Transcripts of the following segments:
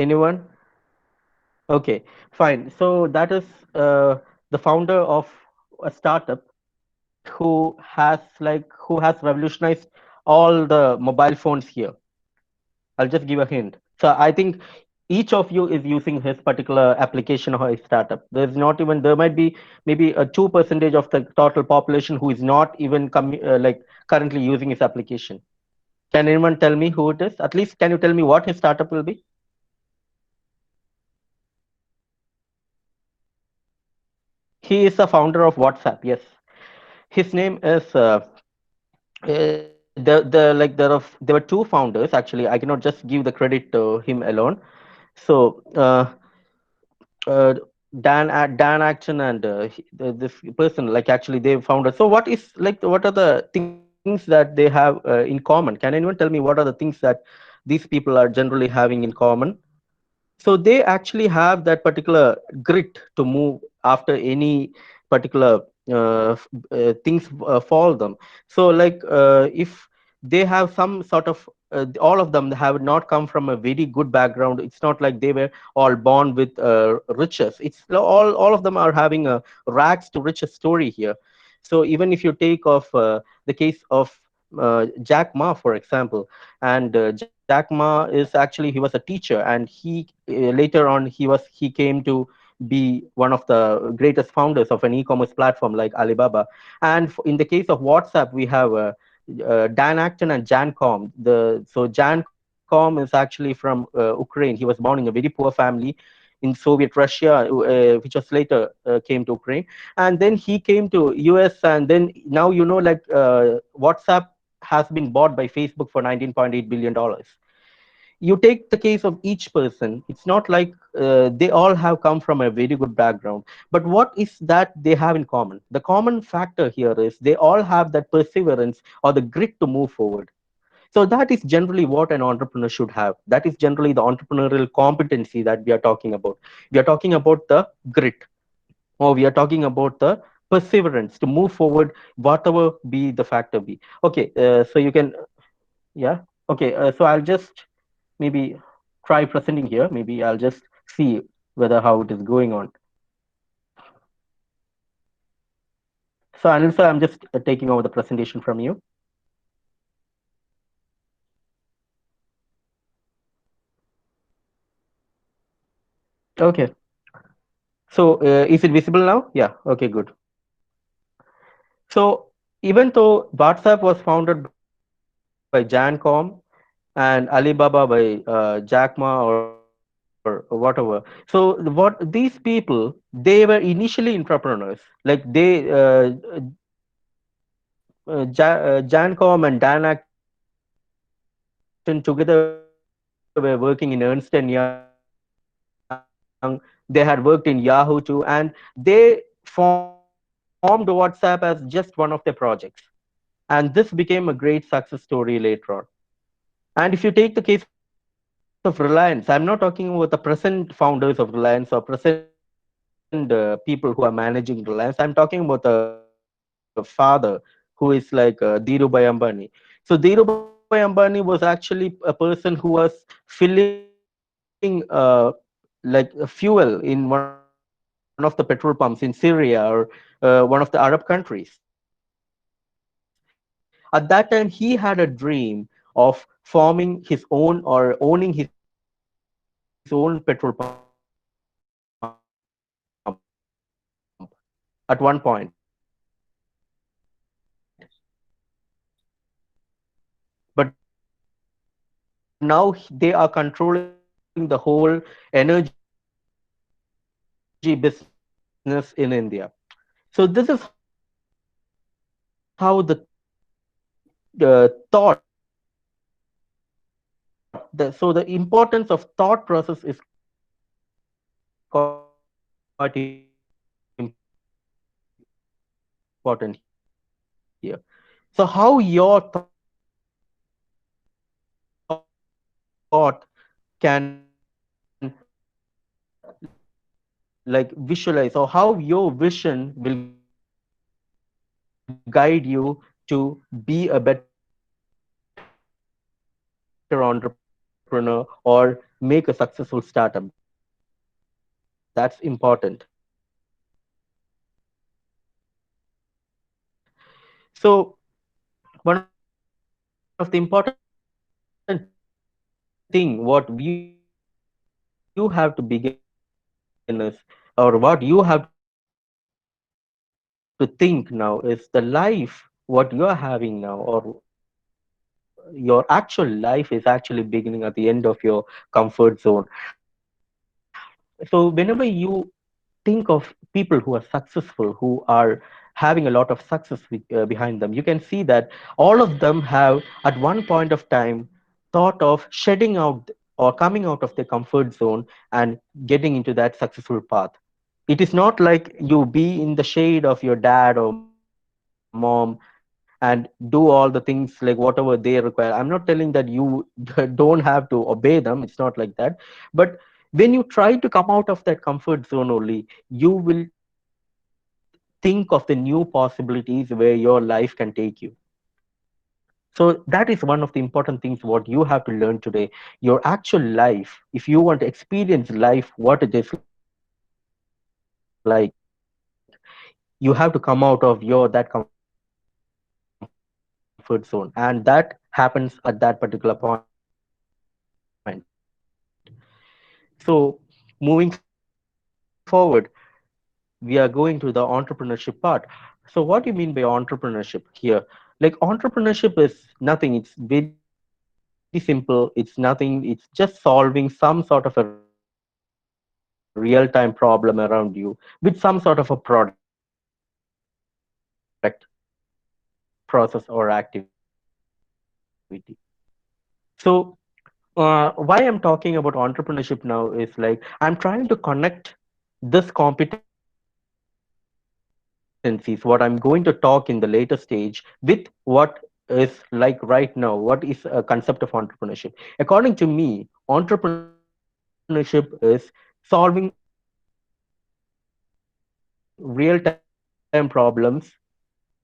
Anyone? Okay, fine. So that is the founder of a startup who has revolutionized all the mobile phones here. I'll just give a hint. So I think each of you is using his particular application or his startup. There's not even there might be maybe a 2% of the total population who is not even like currently using his application. Can anyone tell me who it is? At least can you tell me what his startup will be? He is the founder of WhatsApp. Yes, his name is there were two founders actually. I cannot just give the credit to him alone. So uh, Dan Acton and this person like actually they founded. So what are the things that they have in common? Can anyone tell me what are the things that these people are generally having in common? So they actually have that particular grit to move after any particular things fall them. So if they have some sort of all of them have not come from a very good background. It's not like they were all born with riches. It's all of them are having a rags to riches story here. So even if you take of the case of Jack Ma, for example, and Jack Ma is actually he was a teacher, and he later on he came to be one of the greatest founders of an e-commerce platform like Alibaba. And in the case of WhatsApp, we have Dan Acton and Jan Com. Jan Com is actually from Ukraine. He was born in a very poor family in Soviet Russia, which was later came to Ukraine, and then he came to US, and then now WhatsApp has been bought by Facebook for $19.8 billion. You take the case of each person. It's not like they all have come from a very good background, but what is that they have in common? The common factor here is they all have that perseverance or the grit to move forward. So that is generally what an entrepreneur should have. That is generally the entrepreneurial competency that we are talking about. We are talking about the grit, or we are talking about the perseverance to move forward, whatever be the factor be. Okay, so you can, yeah. Okay, so I'll just maybe try presenting here. Maybe I'll just see whether how it is going on. So Anil sir, I'm just taking over the presentation from you. Okay. So is it visible now? Yeah. Okay. Good. So even though WhatsApp was founded by Jancom and Alibaba by Jack Ma or whatever, so what these people they were initially entrepreneurs. Like Jancom and Dan Acton together were working in Ernst and Young. They had worked in Yahoo too, and they formed WhatsApp as just one of their projects. And this became a great success story later on. And if you take the case of Reliance, I'm not talking about the present founders of Reliance or present people who are managing Reliance. I'm talking about the father who is like Dhirubhai Ambani. So Dhirubhai Ambani was actually a person who was filling like fuel in one of the petrol pumps in Syria or one of the Arab countries. At that time, he had a dream of forming his own or owning his own petrol pump. And this became a great success story later on. And if you take the case of Reliance, I'm not talking about the present founders of Reliance or present people who are managing Reliance. I'm talking about the father who is like Dhirubhai Ambani. So Dhirubhai Ambani was actually a person who was filling like fuel in one of the petrol pumps in Syria or one of the Arab countries. So this is how so the importance of thought process is quite important here. So how your thought can visualize, or how your vision will guide you to be a better entrepreneur or to be a better person. make a successful startup. That's important. So one of the important thing what you have to begin is, or what you have to think now is the life what you are having now, or your actual life is actually beginning at the end of your comfort zone. So whenever you think of people who are successful, who are having a lot of success behind them, you can see that all of them have at one point of time thought of shedding out or coming out of their comfort zone and getting into that successful path. It is not like you be in the shade of your dad or mom and do all the things like whatever they require. I'm not telling that you don't have to obey them, it's not like that. But when you try to come out of that comfort zone only, you will think of the new possibilities where your life can take you. So that is one of the important things what you have to learn today. Your actual life, if you want to experience life, what it is like, you have to come out of that comfort zone, and that happens at that particular point. So moving forward, we are going to the entrepreneurship part. So what do you mean by entrepreneurship here? Like entrepreneurship is nothing, it's very simple, it's nothing, it's just solving some sort of a real-time problem around you with some sort of a product, process, or activity. So why I'm talking about entrepreneurship now is like I'm trying to connect this competencies, what I'm going to talk in the later stage, with what is like right now, what is a concept of entrepreneurship. According to me, entrepreneurship is solving some sort of a real time problem around you with some sort of a product, process, or activity. So why I'm talking about entrepreneurship now is like I'm trying to connect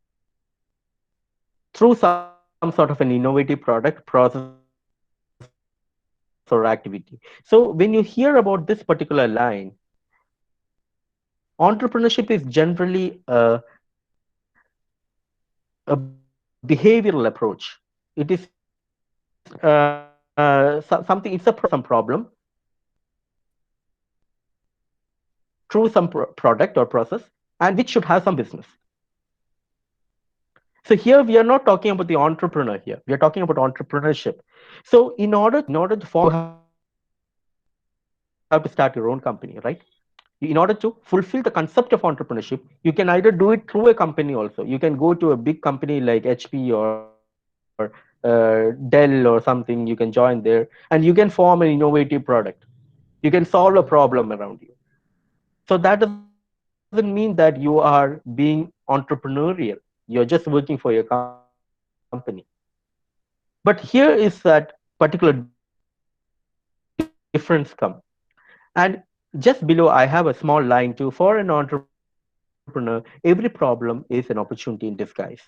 this competencies through some sort of an innovative product, process, or activity. So when you hear about this particular line, entrepreneurship is generally a behavioral approach. It is something, it's a process where you solve some problem through some product or process, and which should have some business. So here we are not talking about the entrepreneur here. We are talking about entrepreneurship. So in order to form an entrepreneur, you have to start your own company, right? In order to fulfill the concept of entrepreneurship, you can either do it through a company also. You can go to a big company like HP or Dell or something. You can join there and you can form an innovative product. You can solve a problem around you. So that doesn't mean that you are being entrepreneurial. You're just working for your company. But here is that particular difference come. And just below, I have a small line too. For an entrepreneur, every problem is an opportunity in disguise.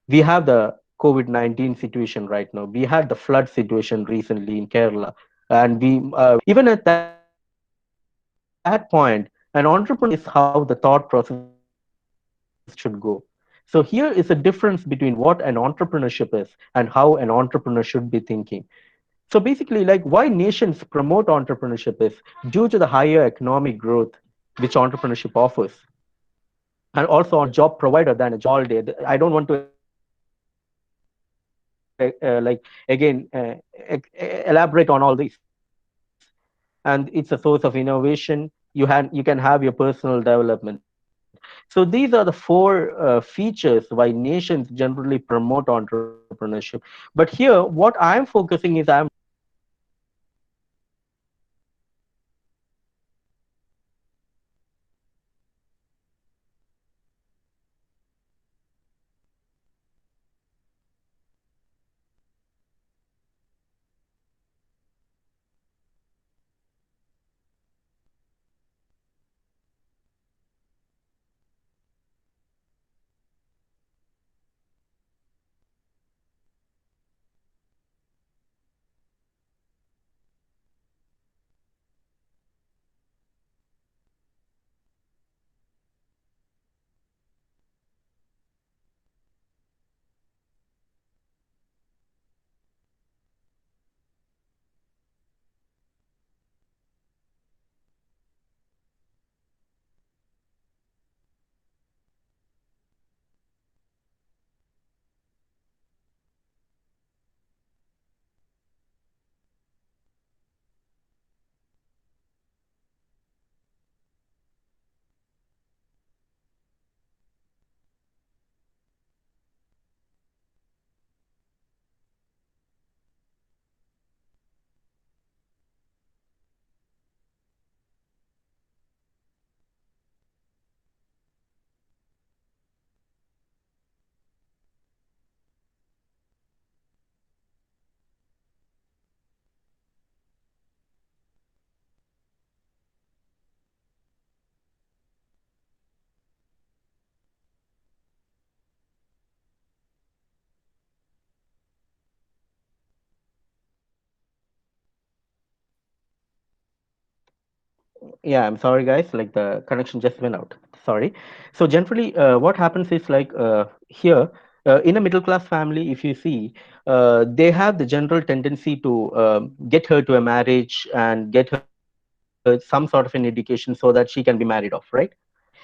We have the COVID-19 situation right now. We had the flood situation recently in Kerala, and even at that point, an entrepreneur is how the thought process should go. So here is a difference between what an entrepreneurship is and how an entrepreneur should be thinking. So basically, like why nations promote entrepreneurship is due to the higher economic growth which entrepreneurship offers, and also on a job provider than a job all day. I don't want to elaborate on all this. And it's a source of innovation. You can have your personal development. So these are the four features why nations generally promote entrepreneurship. But here, what I'm focusing is Yeah, I'm sorry, guys. Like the connection just went out. Sorry. So generally, what happens is like here in a middle class family, if you see, they have the general tendency to get her to a marriage and get her some sort of an education so that she can be married off, right?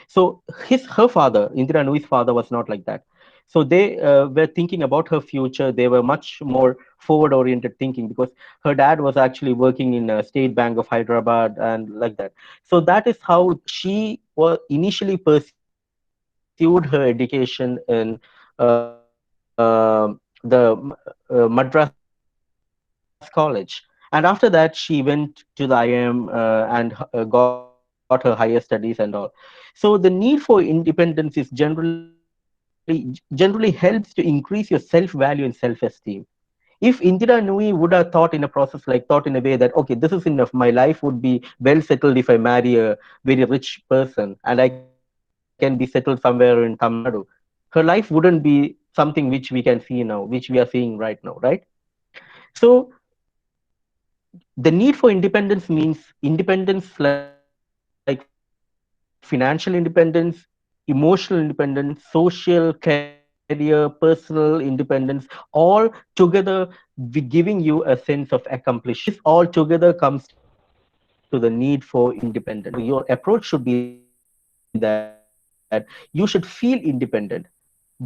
So her father, Indira Nui's father, was not like that. So they were thinking about her future. They were much more forward oriented thinking because her dad was actually working in a State Bank of Hyderabad and like that. So that is how she was initially pursued her education in Madras College. And after that, she went to the IIM and got her higher studies and all. So the need for independence is generally helps to increase your self-value and self-esteem. If Indira Nui would have thought in a process like thought in a way that, okay, this is enough, my life would be well settled if I marry a very rich person and I can be settled somewhere in Tamil Nadu, her life wouldn't be something which we can see now, which we are seeing right now, right? So the need for independence means independence like financial independence, emotional independence, social, career, personal independence, all together giving you a sense of accomplishment. So this all together comes to the need for independence. So your approach should be that you should feel independent.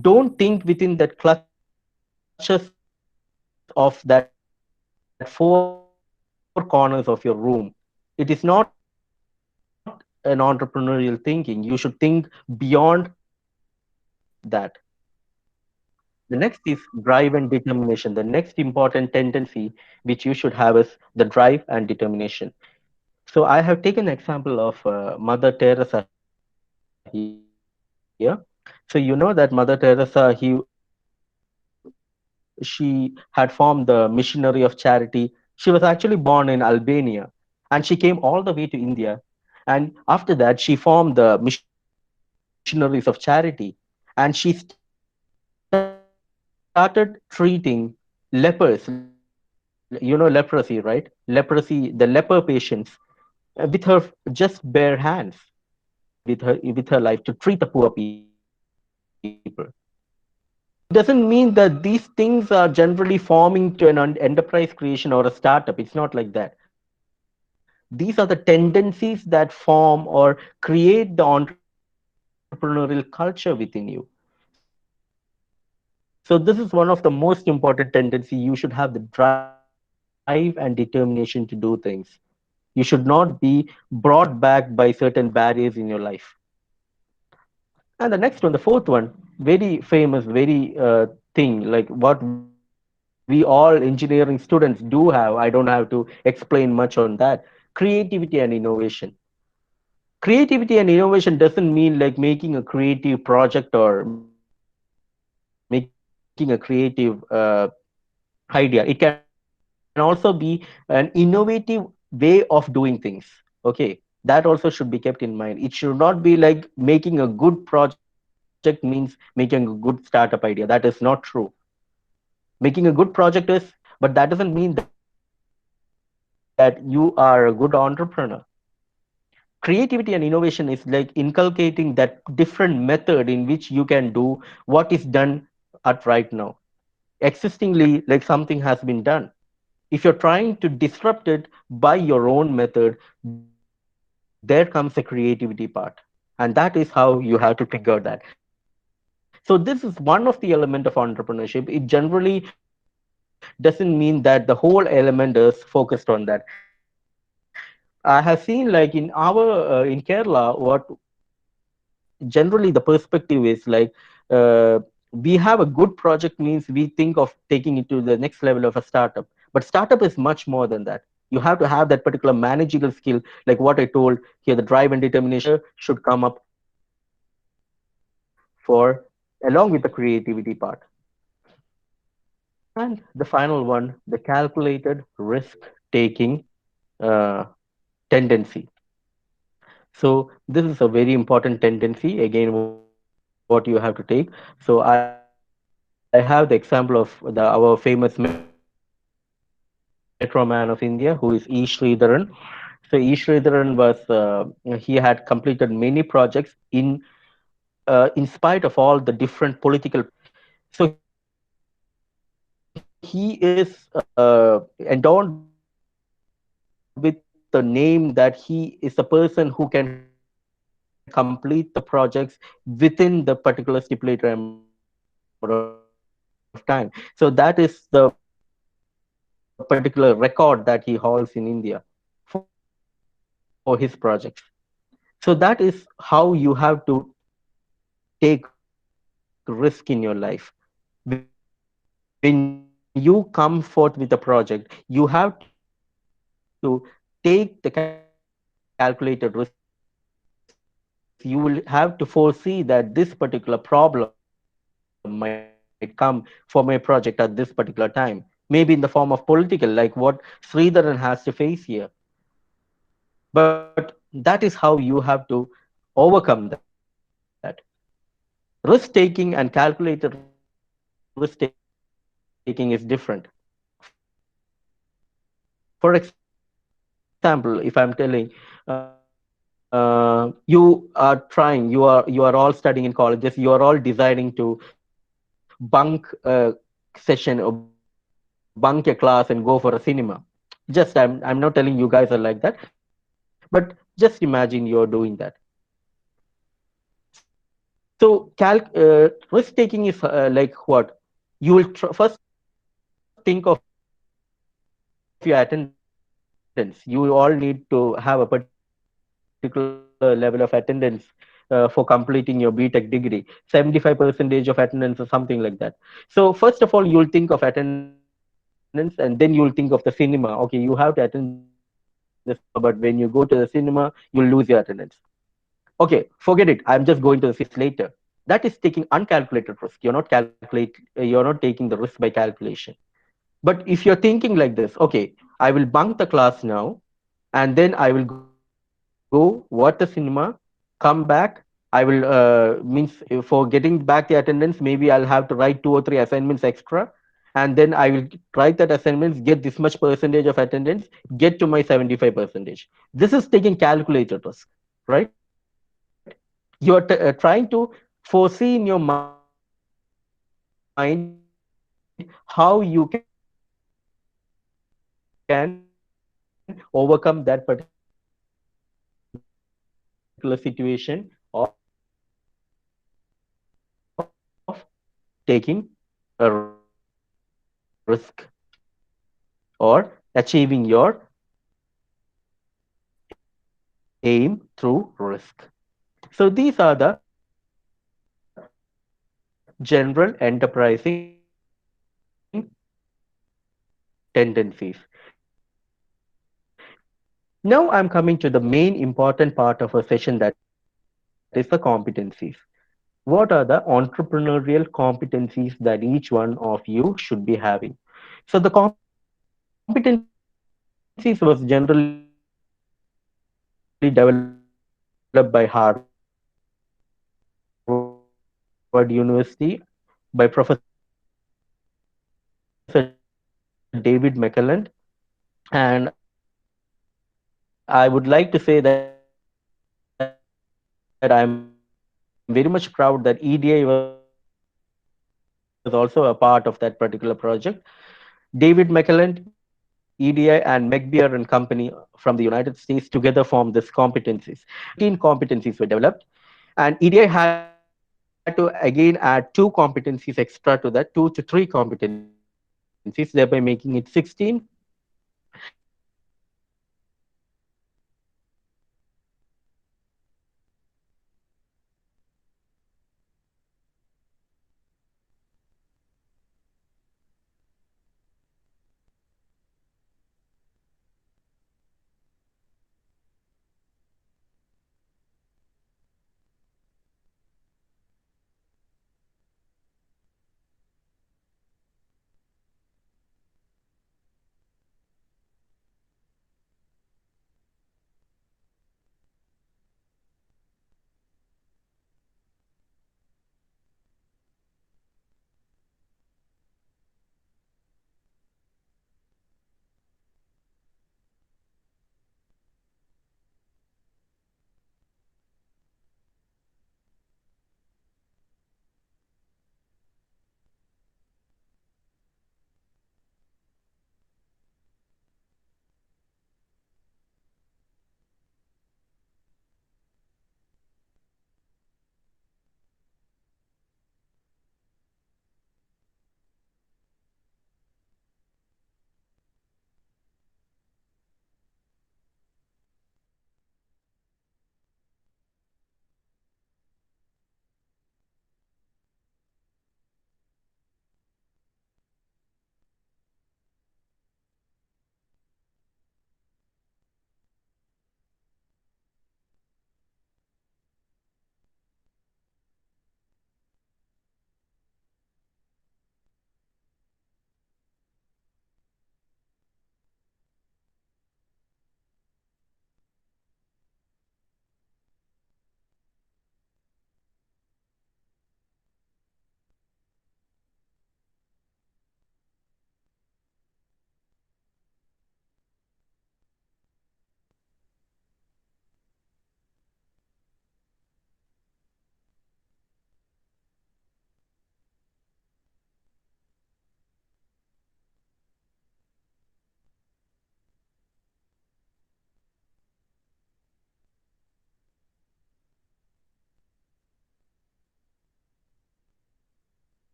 Don't think within that clutches of that four corners of your room. It is not an entrepreneurial thinking. You should think beyond that. The next is drive and determination. The next is drive and determination. The next important tendency which you should have is the drive and determination. So I have taken example of Mother Teresa here. So you know that Mother Teresa, she had formed the missionary of charity. She was actually born in Albania and she came all the way to India. And after that, she formed the missionaries of charity. And after that, she formed the missionaries of charity. And she started treating lepers, leprosy, right? Leprosy, the leper patients with her just bare hands. She started with her life to treat the poor people. So it doesn't mean that these things are generally forming to an enterprise creation or a startup. It's not like that. These are the tendencies that form or create the entrepreneurial culture within you. So this is one of the most important tendency. You should have the drive and determination to do things. You should not be brought back by certain barriers in your life. You should not be brought back by certain barriers in your life. And the next one, the fourth one, very famous, very thing, like what we all engineering students do have. I don't have to explain much on that. Creativity and innovation. Creativity and innovation doesn't mean like making a creative project or making a creative idea. It can also be an innovative way of doing things. Okay, that also should be kept in mind. It should not be like making a good project means making a good startup idea. That is not true. Making a good project is, but that doesn't mean that you are a good entrepreneur. Creativity and innovation is like inculcating that different method in which you can do what is done at right now. Existingly, like something has been done. If you're trying to disrupt it by your own method, there comes the creativity part. And that is how you have to figure that. So this is one of the element of entrepreneurship. It generally doesn't mean that the whole element is focused on that. I have seen like in Kerala, what generally the perspective is like, we have a good project means we think of taking it to the next level of a startup. But startup is much more than that. You have to have that particular managerial skill, like what I told here, the drive and determination should come up for along with the creativity part. And the final one, the calculated risk taking uh, tendency. So this is a very important tendency. Again, what you have to take. So I have the example of our famous metro man of India, who is E. Sridharan. So he was actually born in Ahmedabad. So E. Sridharan was he had completed many projects in spite of all the different political pressures. So he is endowed with the name that he is a person who can complete the projects within the particular stipulated amount of time. Maybe in the form of political, like what Sridharan has to face here. But that is the particular record that he holds in India for his projects. So that is how you have to take risk in your life. When you come forth with a project, you have to take the calculated risk. You will have to foresee that this particular problem might come for my project at this particular time. Maybe in the form of political, like what Sridharan has to face here. But that is how you have to overcome that. Risk taking and calculated risk taking is different. For example, if I'm telling, you are trying, you are all studying in colleges, you are all deciding to bunk session or bunk a class and go for a cinema. Just I'm not telling you guys are like that, but just imagine you're doing that. So risk taking is like what you will first think of your attendance. You all need to have a particular level of attendance for completing your BTech degree. 75% of attendance is something like that. So first of all, you'll think of attendance and then you'll think of the cinema. Okay, you have to attend this cinema. But when you go to the cinema, you'll lose your attendance. Okay, forget it. I'm just going to the cinema. You'll lose your attendance. Okay, forget it. I'm just going to the cinema 2 days later. That is taking uncalculated risk. You're not taking the risk by calculation. But if you're thinking like this, okay, I will bunk the class now, and then I will go watch the cinema, come back. I will means for getting back the attendance, maybe I'll have to write 2 or 3 assignments extra, and then I will write that assignments, get this much percentage of attendance, get to my 75 percentage. This is taking calculated risk, right? You're trying to foresee in your mind how you can overcome that particular situation or take a risk of taking a risk or achieving your aim through risk. So these are the general enterprising tendencies. Now I'm coming to the main important part of our session, that is the competencies. What are the entrepreneurial competencies that each one of you should be having? So the competencies was generally developed by Harvard University, by Professor David McClelland, and I would like to say that I'm very much proud that EDI was also a part of that particular project. David McClelland, EDI, and McBeer and Company from the United States together formed this competencies. Total 13 competencies were developed, and EDI had to again add 2 competencies extra to that, 2 to 3 competencies, thereby making it 16. And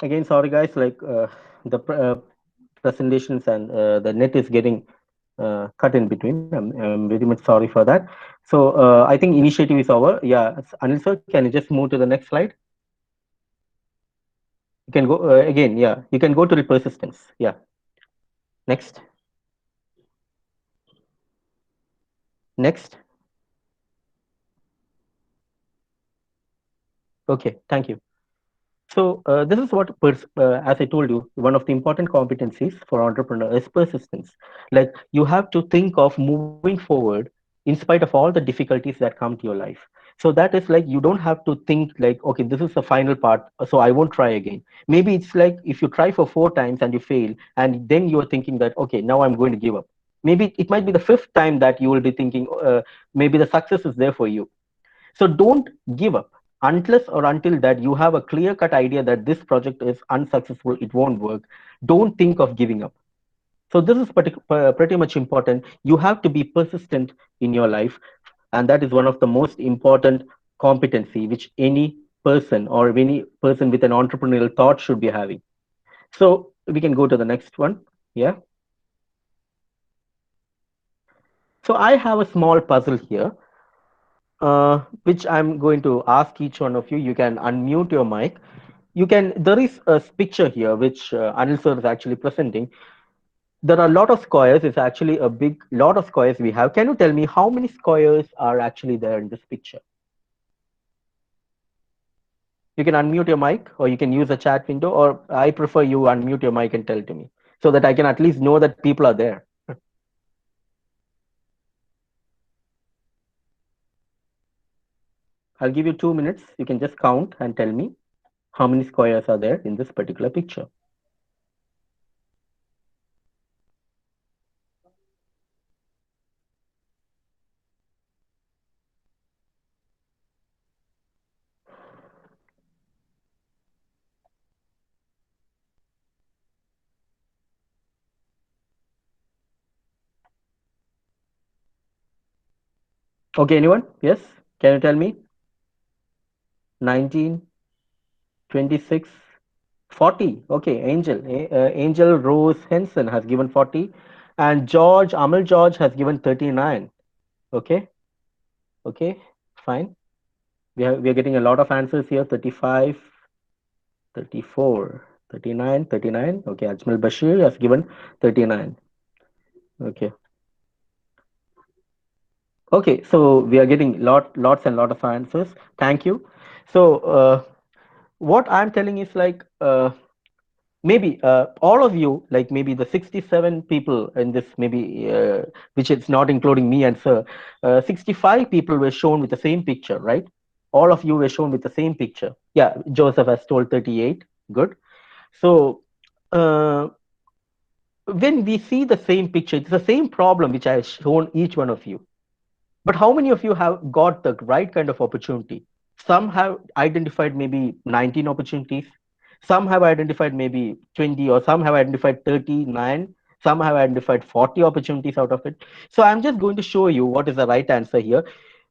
Again, sorry guys, like presentations and the net is getting cut in between. I'm very much sorry for that. So I think initiative is over. Yeah, Anil sir, can you just move to the next slide? You can go again. Yeah, you can go to the persistence. Yeah, next, next. Okay, thank you. So this is what, as I told you, one of the important competencies for entrepreneur is persistence. Like you have to think of moving forward in spite of all the difficulties that come to your life. So that is like you don't have to think like, okay, this is the final part, so I won't try again. Maybe it's like if you try for 4 times and you fail, and then you are thinking that, okay, now I'm going to give up. Maybe it might be the fifth time that you will be thinking, maybe the success is there for you. So don't give up unless or until that you have a clear cut idea that this project is unsuccessful, it won't work. Don't think of giving up. So this is pretty much important. You have to be persistent in your life, and that is one of the most important competency which any person or any person with an entrepreneurial thought should be having. So we can go to the next one. Yeah. So I have a small puzzle here, which I'm going to ask each one of you. You can unmute your mic. You can, there is a picture here which Anil sir is actually presenting. There are a lot of squares. It's actually a big lot of squares we have. Can you tell me how many squares are actually there in this picture? You can unmute your mic or you can use the chat window, or I prefer you unmute your mic and tell to me so that I can at least know that people are there. I'll give you 2 minutes. You can just count and tell me how many squares are there in this particular picture. Okay, anyone? Yes? Can you tell me? 19, 26, 40. Okay, Angel. Angel Rose Henson has given 40. And George, Amal George has given 39. Okay, okay, fine. We are getting a lot of answers here. 35, 34, 39, 39. Okay, Ajmal Bashir has given 39. Okay. Okay, so we are getting lots and lot of answers. Thank you. So what I'm telling is like maybe all of you, like maybe the 67 people in this, maybe which is not including me and sir, 65 people were shown with the same picture, right? All of you were shown with the same picture. Yeah, Joseph has told 38. Good. So uh, when we see the same picture, it's the same problem which I have shown each one of you. But how many of you have got the right kind of opportunity? Some have identified maybe 19 opportunities. Some have identified maybe 20, or some have identified 39. Some have identified 40 opportunities out of it. So I'm just going to show you what is the right answer here.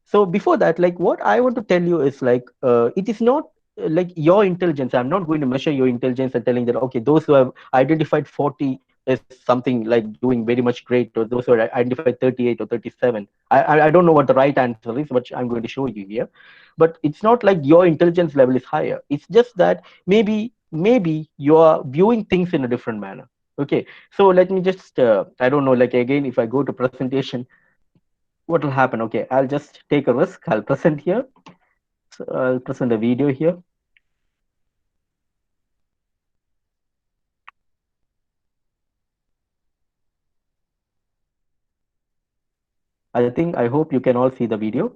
So before that, like what I want to tell you is like it is not like your intelligence. I'm not going to measure your intelligence and telling that okay, those who have identified 40 is something like doing very much great, or those who are identified 38 or 37. I don't know what the right answer is, but I'm going to show you here. But it's not like your intelligence level is higher. It's just that maybe you are viewing things in a different manner. Okay, so let me just I don't know, like again, if I go to presentation, what will happen? Okay, I'll just take a risk. I'll present here. So I'll present a video here. I hope you can all see the video.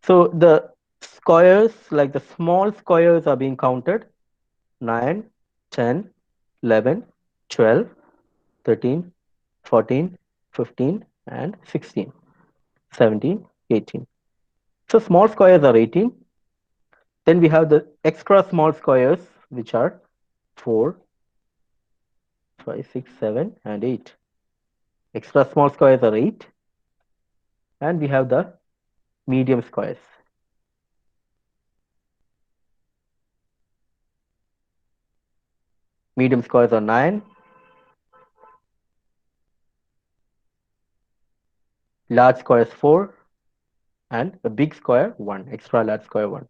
So the squares, like the small squares are being counted: 9, 10, 11, 12, 13, 14, 15, and 16, 17, 18. So small squares are 18. Then we have the extra small squares, which are 4, 5, 6, 7, and 8. Extra small squares are 8. And we have the medium squares. medium squares are 9, large square is 4, and a big square 1, extra large square 1.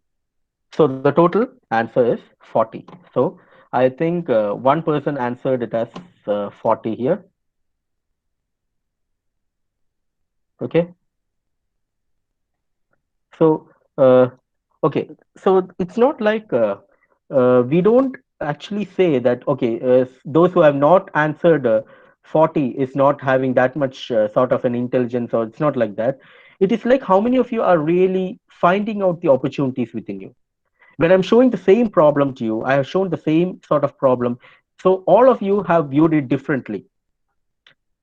So the total answer is 40. So I think one person answered it as 40 here. Okay. So, okay. So it's not like we don't actually say that, okay, those who have not answered 40 is not having that much sort of an intelligence, or it's not like that. It is like how many of you are really finding out the opportunities within you. When I'm showing the same problem to you, I have shown the same sort of problem. So all of you have viewed it differently.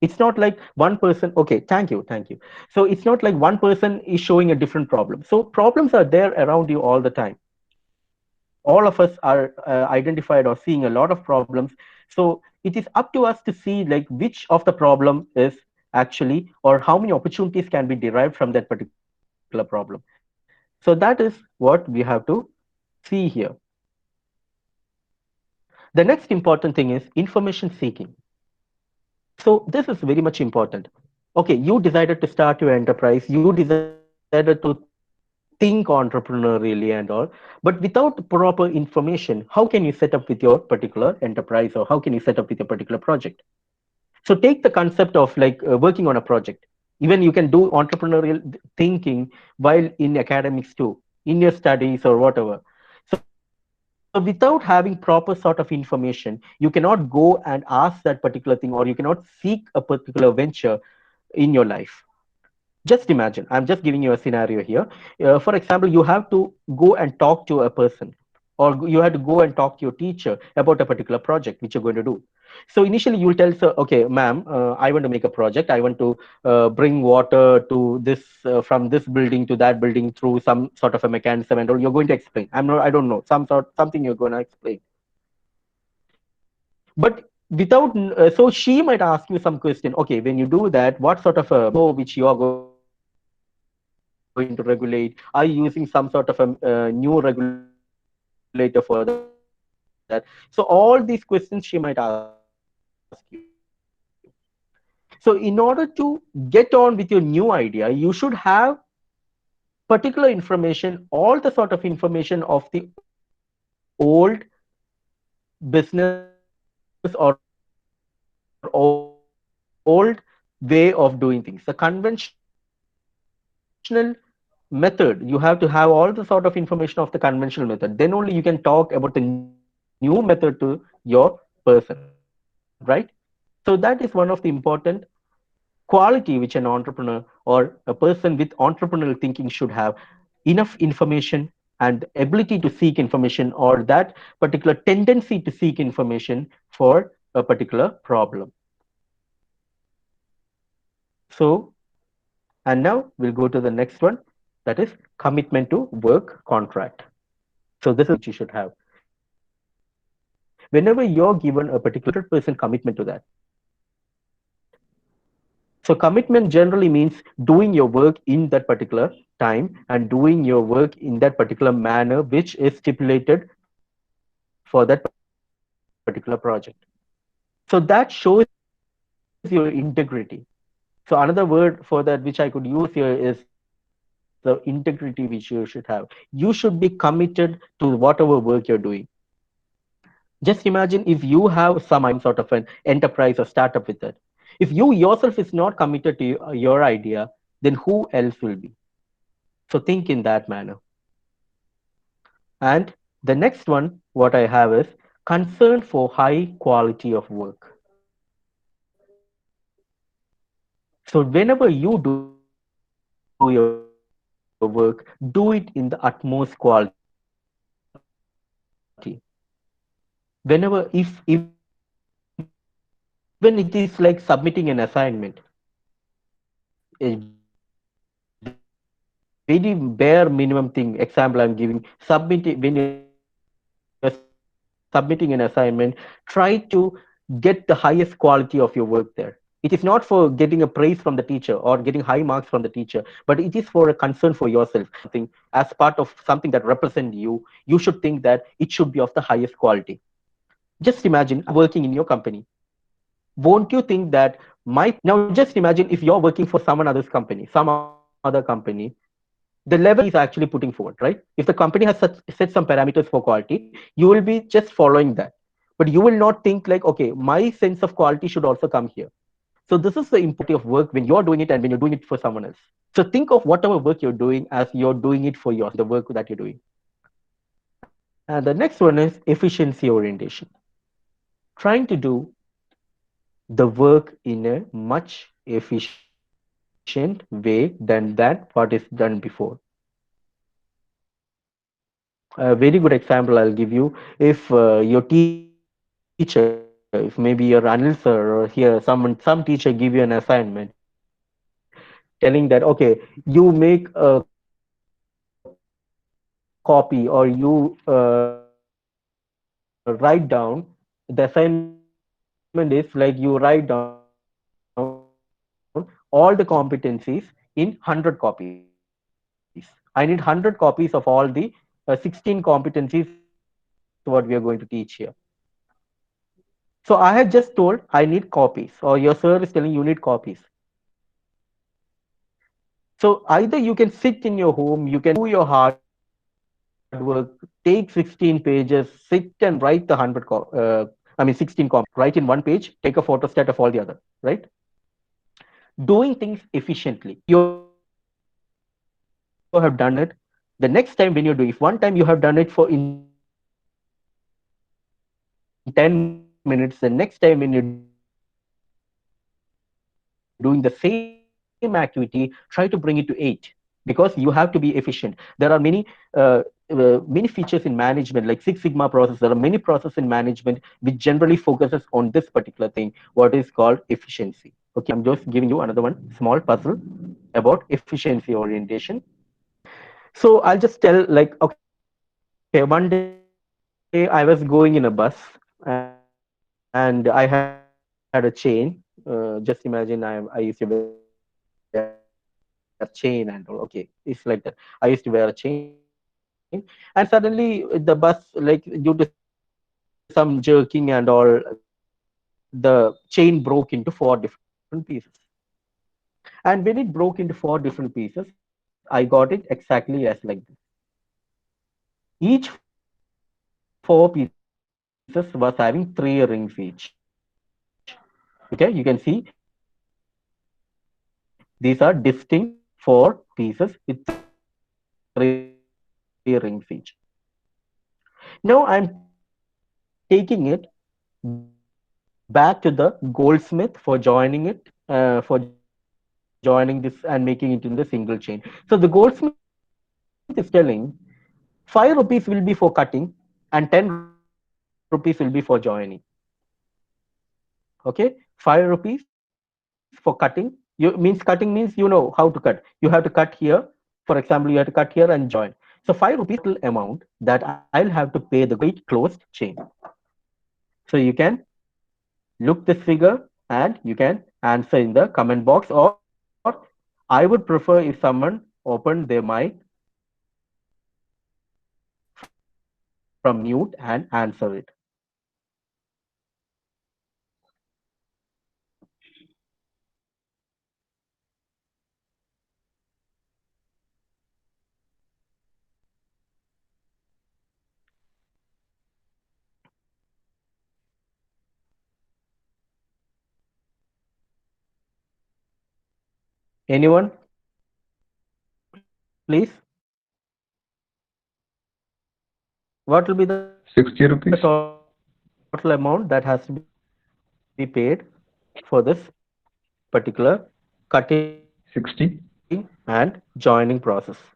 It's not like one person, okay, thank you. So it's not like one person is showing a different problem. So problems are there around you all the time. All of us are identified or seeing a lot of problems. So it is up to us to see like which of the problem is actually, or how many opportunities can be derived from that particular problem. So that is what we have to see here. The next important thing is information seeking. So this is very much important. Okay, you decided to start your enterprise, you decided to think entrepreneurially and all, but without proper information, how can you set up with your particular enterprise, or how can you set up with your particular project? So take the concept of like working on a project. Even you can do entrepreneurial thinking while in academics too, in your studies or whatever. So without having proper sort of information, you cannot go and ask that particular thing, or you cannot seek a particular venture in your life. Just imagine, I'm just giving you a scenario here. For example, you have to go and talk to a person, or you have to go and talk to your teacher about a particular project which you're going to do. So initially you will tell, sir, okay, ma'am, I want to make a project. I want to bring water to this, from this building to that building through some sort of a mechanism, and all you're going to explain. I don't know, something you're going to explain. But without, so she might ask you some question. Okay, when you do that, what sort of a law which you are going to regulate? Are you using some sort of a new regulator for that? So all these questions she might ask you. So in order to get on with your new idea, you should have particular information, all the sort of information of the old business or old way of doing things, the conventional method. You have to have all the sort of information of the conventional method. Then only you can talk about the new method to your person, right? So that is one of the important quality which an entrepreneur or a person with entrepreneurial thinking should have: enough information and the ability to seek information, or that particular tendency to seek information for a particular problem. So, and now we'll go to the next one, that is commitment to work contract. So this is something which you should have. Whenever you're given a particular project, you should have 100% commitment to that. So commitment generally means doing your work in that particular time and doing your work in that particular manner which is stipulated for that particular project. So that shows your integrity. So another word for that which I could use here is the integrity which you should have. You should be committed to whatever work you're doing. Just imagine if you have some sort of an enterprise or startup with it. If you yourself is not committed to your idea, then who else will be? So think in that manner. And the next one, what I have is concern for high quality of work. So whenever you do your work, do it in the utmost quality. Whenever, if even it is like submitting an assignment, a very bare minimum thing. Example I'm giving. When you're submitting an assignment, try to get the highest quality of your work there. It is not for getting a praise from the teacher or getting high marks from the teacher, but it is for a concern for yourself. You should think that if you are doing something as part of something that represents you, you should think that it should be of the highest quality. just imagine I'm working in your company. Won't you think that my now just imagine if you're working for someone other's company, some other company, the level is actually putting forward, right? If the company has set some parameters for quality, you will be just following that. But you will not think like, okay, my sense of quality should also come here. So this is the importance of work when you're doing it and when you're doing it for someone else. So think of whatever work you're doing as you're doing it for yourself, the work that you're doing. And the next one is efficiency orientation. Trying to do the work in a much efficient way than that what is done before. A very good example I'll give you. If your teacher, if maybe your Anil sir or here some teacher give you an assignment telling that, okay, you make a copy or you write down. The assignment is like you write down all the competencies in 100 copies. I need 100 copies of all the six sigma process. There are many 16 competencies what we are going to teach here. So I have just told I need copies, or your sir is telling you need copies. So either you can sit in your home, you can do your hard work, take 16 pages, sit and write the 16 copies, write in one page, take a photostat of all the other, right? Doing things efficiently. You have done it. The next time when you do, if one time you have done it for in 10 minutes, the next time when you're doing the same activity, try to bring it to 8. Because you have to be efficient. There are many many features in management like Six Sigma process. There are many processes in management which generally focuses on this particular thing, what is called efficiency. Okay, I'm just giving you another one small puzzle about efficiency orientation. So I'll just tell like, okay, one day I was going in a bus and I had a chain. Just imagine I used to wear a chain. I used to wear a chain and all. Okay, it's like that. I used to wear a chain, and suddenly the bus like due to some jerking and all, the chain broke into four different pieces. And when it broke into four different pieces, I got it exactly as like this. Each four pieces was having three rings each. Okay, you can see these are distinct four pieces with three rings each. Now I'm taking it back to the goldsmith for joining it, for joining this and making it into the single chain. So the goldsmith is telling 5 rupees will be for cutting and 10 rupees will be for joining. Okay, 5 rupees for cutting. Cutting means you know how to cut. You have to cut here. For example, you have to cut here and join. So 5 rupees is the total amount that I'll have to pay the complete closed chain. So you can look this figure and you can answer in the comment box, or I would prefer if someone opened their mic from mute and answer it. Anyone, please? What will be the total amount 60 that has rupees. to be paid for this particular cutting and joining process? 60.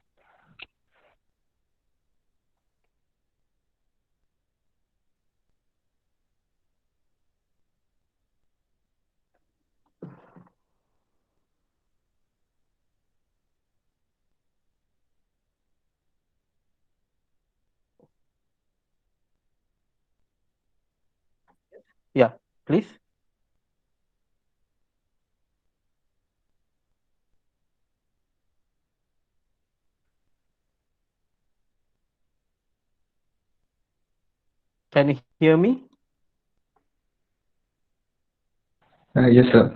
Yeah, please. Can you hear me? Yes, sir.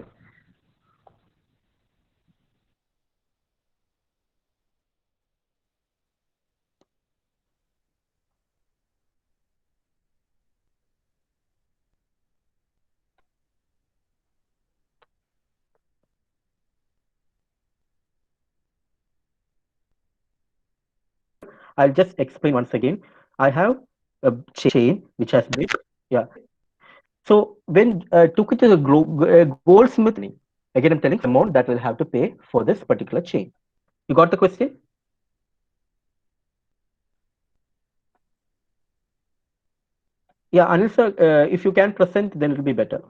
I'll just explain once again. I have a chain which has this. Yeah. So when took it to the goldsmith again, I'm telling amount that will have to pay for this particular chain. You got the question? Yeah, Anil sir, if you can present, then it'll be better.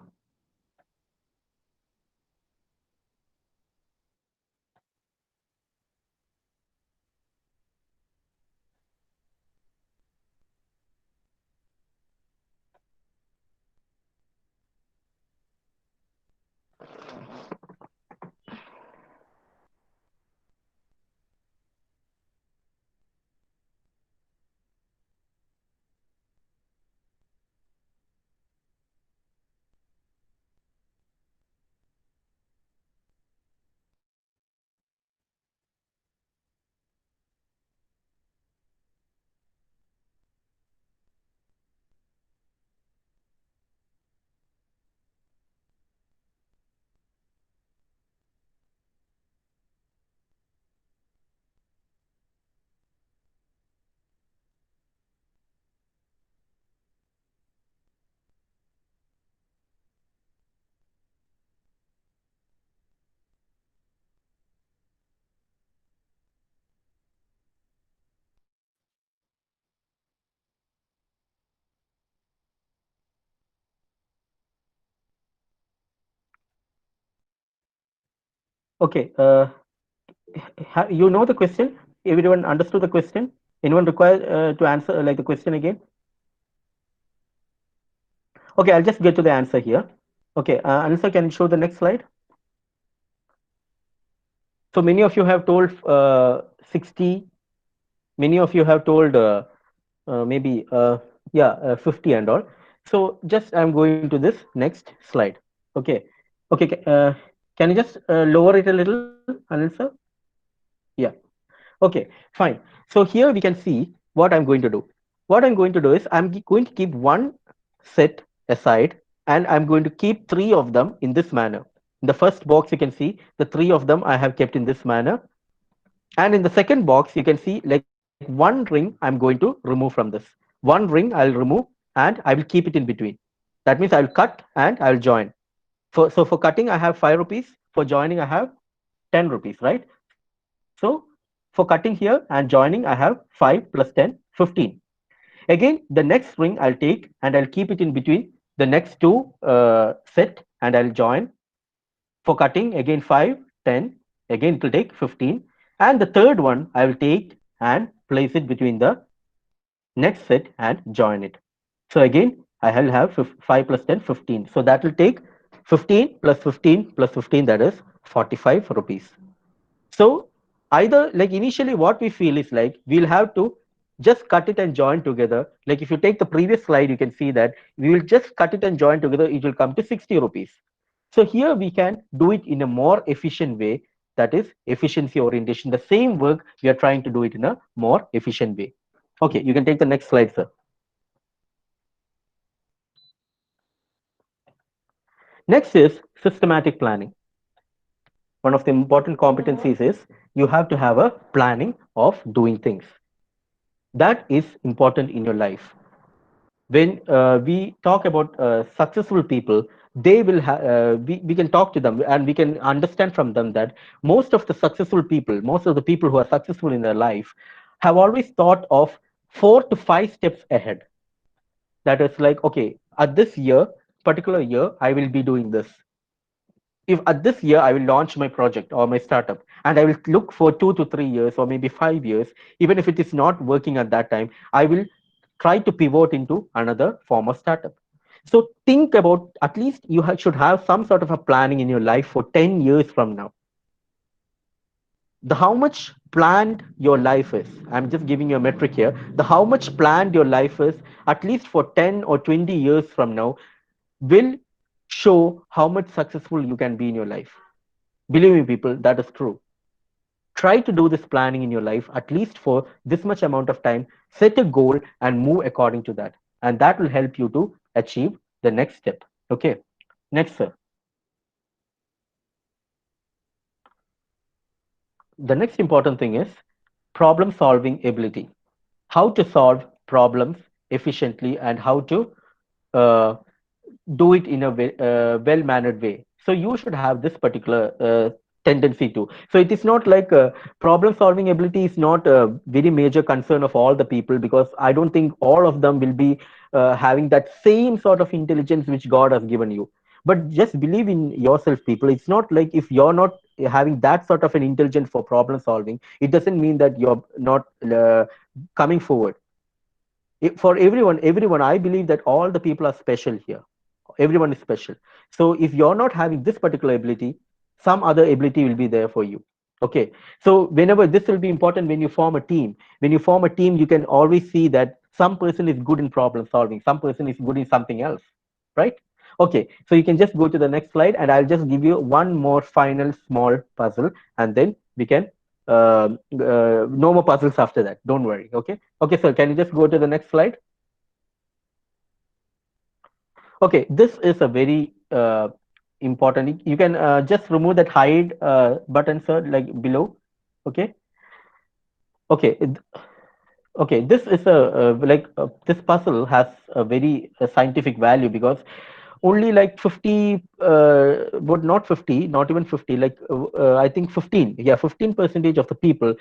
Okay. You know the question? Everyone understood the question? Anyone require to answer like the question again? Okay, I'll just get to the answer here. Okay, answer. Can you show the next slide? So many of you have told 60. Many of you have told maybe yeah 50 and all. So just I'm going to this next slide. Okay. Okay. Can you just lower it a little, Anil sir? Yeah. Okay, fine. So here we can see what I'm going to do. What I'm going to do is going to keep one set aside, and I'm going to keep three of them in this manner. In the first box, you can see the three of them I have kept in this manner. And in the second box, you can see like one ring I'm going to remove from this. One ring I'll remove and I will keep it in between. That means I'll cut and I'll join. So for cutting, I have 5 rupees. For joining, I have 10 rupees, right? So for cutting here and joining, I have 5 plus 10, 15. Again, the next ring I'll take and I'll keep it in between the next two set and I'll join. For cutting, again 5, 10. Again, it will take 15. And the third one I will take and place it between the next set and join it. So again, I will have 5 plus 10, 15. So that will take 15 plus 15 plus 15, that is 45 rupees. So either like initially what we feel is like we'll have to just cut it and join together. Like if you take the previous slide, you can see that we will just cut it and join together. It will come to 60 rupees. So here we can do it in a more efficient way. That is efficiency orientation. The same work, we are trying to do it in a more efficient way. Okay, you can take the next slide, sir. Next is systematic planning. One of the important competencies is you have to have a planning of doing things. That is important in your life. When we talk about successful people, we can talk to them and we can understand from them that most of the successful people, most of the people who are successful in their life have always thought of 4 to 5 steps ahead. That is like, okay, at this year, particular year, I will be doing this. If at this year I will launch my project or my startup, and I will look for 2 to 3 years or maybe 5 years, even if it is not working at that time, I will try to pivot into another form of startup. So think about, at least you should have some sort of a planning in your life for 10 years from now. The how much planned your life is, I'm just giving you a metric here, the how much planned your life is, at least for 10 or 20 years from now, will show how much successful you can be in your life. Believe me, people, that is true. Try to do this planning in your life at least for this much amount of time. Set a goal and move according to that. And that will help you to achieve the next step. Okay. Next, sir. The next important thing is problem solving ability. How to solve problems efficiently and how to uh, do it in a well mannered way. So you should have this particular tendency to. So it is not like problem solving ability is not a very major concern of all the people, because I don't think all of them will be having that same sort of intelligence which God has given you. But just believe in yourself, people. It's not like if you're not having that sort of an intelligence for problem solving, it doesn't mean that you're not coming forward. For everyone, I believe that all the people are special here. Everyone is special. So if you're not having this particular ability, some other ability will be there for you. Okay. So whenever this will be important when you form a team. When you form a team, you can always see that some person is good in problem solving, some person is good in something else, right? Okay. So you can just go to the next slide, and I'll just give you one more final small puzzle, and then we can no more puzzles after that. Don't worry. Okay. Okay, sir. Can you just go to the next slide? Okay, this is a very important. You can just remove that hide button, sir, like below. Okay, okay, okay. This is a this puzzle has a very scientific value, because only like 50, but not 50, not even 50, like I think 15, yeah, 15% of the people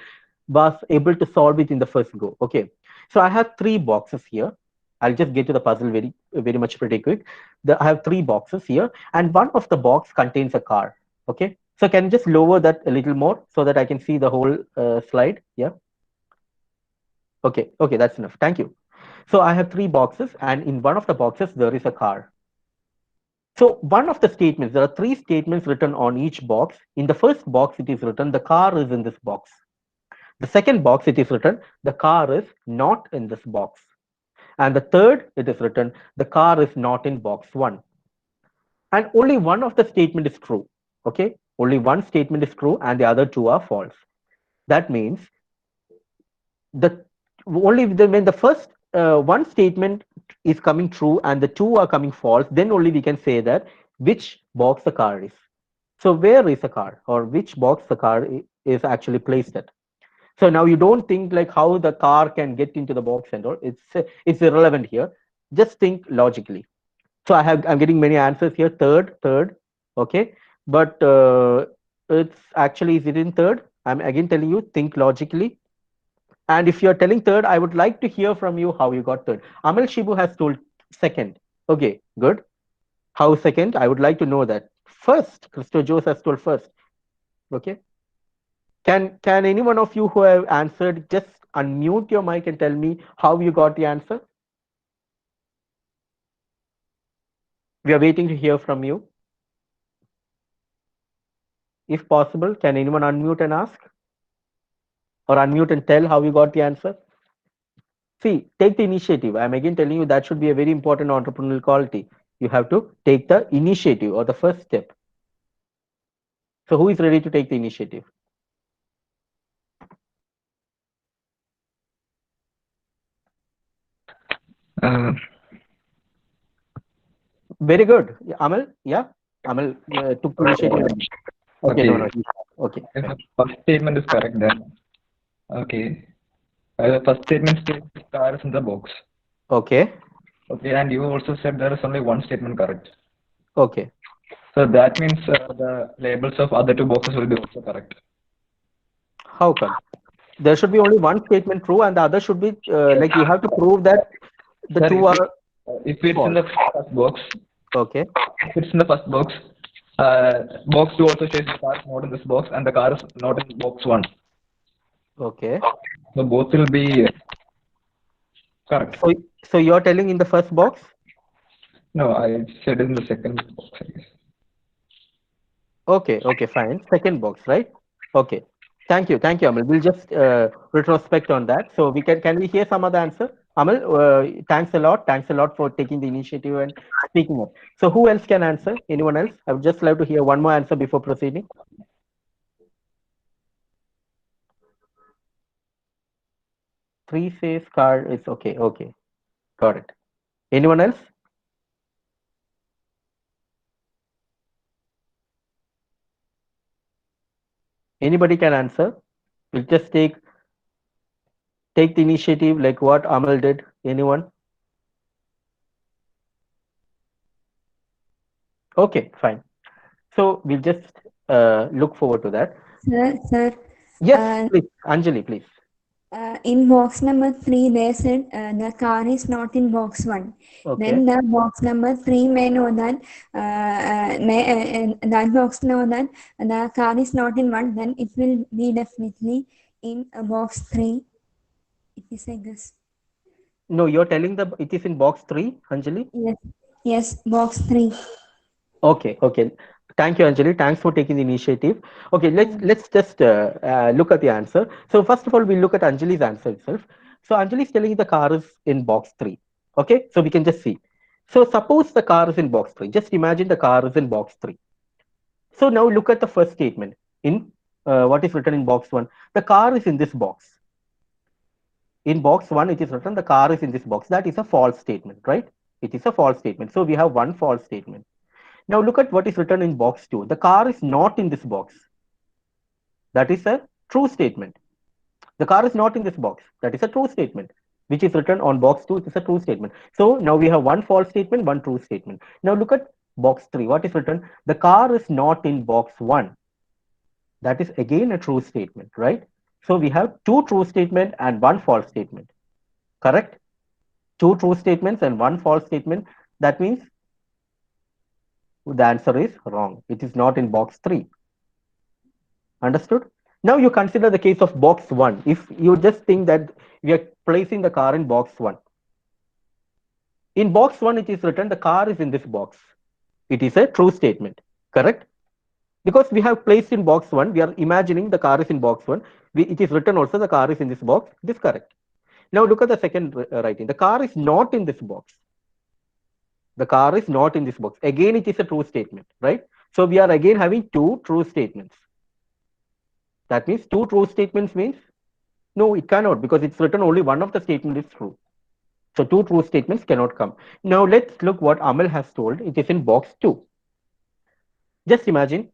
was able to solve it in the first go. Okay, so I have three boxes here. I'll just get to the puzzle very much pretty quick. I have three boxes here, and one of the box contains a car. Okay, so can you just lower that a little more so that I can see the whole slide? Yeah. Okay, okay, that's enough. Thank you. So I have three boxes, and in one of the boxes there is a car. So one of the statements, there are three statements written on each box. In the first box, it is written, the car is in this box. The second box, it is written, the car is not in this box. And the third, it is written, the car is not in box one. And only one of the statement is true. Okay, only one statement is true, and the other two are false. That means the when the first one statement is coming true and the two are coming false, then only we can say that which box the car is. So where is the car, or which box the car is actually placed at? So now you don't think like how the car can get into the box and all. It's irrelevant here. Just think logically. So I'm getting many answers here. Third, okay, but it's actually, is it in third? I'm again telling you, think logically. And if you're telling third, I would like to hear from you how you got third. Amal Shibu has told second. Okay, good. How second? I would like to know that. First, Christo Jose has told first. Okay. Can any one of you who have answered just unmute your mic and tell me how you got the answer? We are waiting to hear from you. If possible, can anyone unmute and ask? Or unmute and tell how you got the answer? See, take the initiative. I'm again telling you that should be a very important entrepreneurial quality. You have to take the initiative or the first step. So who is ready to take the initiative? Uh, Very good. Amal, yeah? Amal took the initiative. Okay, no, no. okay, Okay, if fine. the first statement is correct, then okay. The first statement states the car is in the box. Okay, Okay, and you also said there is only one statement correct. okay. So that means the labels of other two boxes will be also correct. How come? There should be only one statement true, and the other should be Yes. like you have to prove that the Sir, two are if it's in false. the first box, Okay, if it's in the first box, box two also says the car is not in this box, and the car is not in box one. okay. So both will be correct. So, so you're telling in the first box? No, I said in the second box, I guess. Okay, okay, fine. Second box, right? Okay. Thank you, Amal. We'll just retrospect on that. So we can we hear some other answer? Amal, thanks a lot. Thanks a lot for taking the initiative and speaking up. So who else can answer? Anyone else? I would just love to hear one more answer before proceeding. Three says car is okay. Okay, got it. Anyone else? Anybody can answer. We'll just take the initiative like what Amal did. Anyone? Okay, fine. So we'll just look forward to that. Sir, Yes, uh, please, Anjali, please. in box number 3, they said the car is not in box 1. Okay. Then the box number 3 may know that that box know that the car is not in 1. Then it will be definitely in box 3. It is a guess. No, you're telling the it is in box three, Anjali. Yes, yes, box 3. Okay, okay. Thank you, Anjali. Thanks for taking the initiative. Okay, let's just look at the answer. So first of all, we'll look at Anjali's answer itself. So Anjali is telling the car is in box three. Okay, so we can just see. So suppose the car is in box three. Just imagine the car is in box three. So now look at the first statement in what is written in box one. The car is in this box. In box one, it is written the car is in this box. That is a false statement, right? It is a false statement. So we have one false statement. Now look at what is written in box 2. The car is not in this box. That is a true statement. The car is not in this box. That is a true statement, which is written on box 2. It is a true statement. So now we have one false statement, one true statement. Now look at box 3. What is written? The car is not in box 1. That is again a true statement, right? So we have two true statement and one false statement. Correct? Two true statements and one false statement. That means the answer is wrong. It is not in box 3. Understood? Now you consider the case of box 1. If you just think that we are placing the car in box 1. In box 1, it is written the car is in this box. It is a true statement. Correct? Because we have placed in box 1, we are imagining the car is in box 1. It is written also the car is in this box. It is correct. Now look at the second writing. The car is not in this box. The car is not in this box. Again, it is a true statement, right? So we are again having two true statements. That means two true statements means no, it cannot because it's written only one of the statement is true. So two true statements cannot come. Now let's look what Amal has told. It is in box 2. Just imagine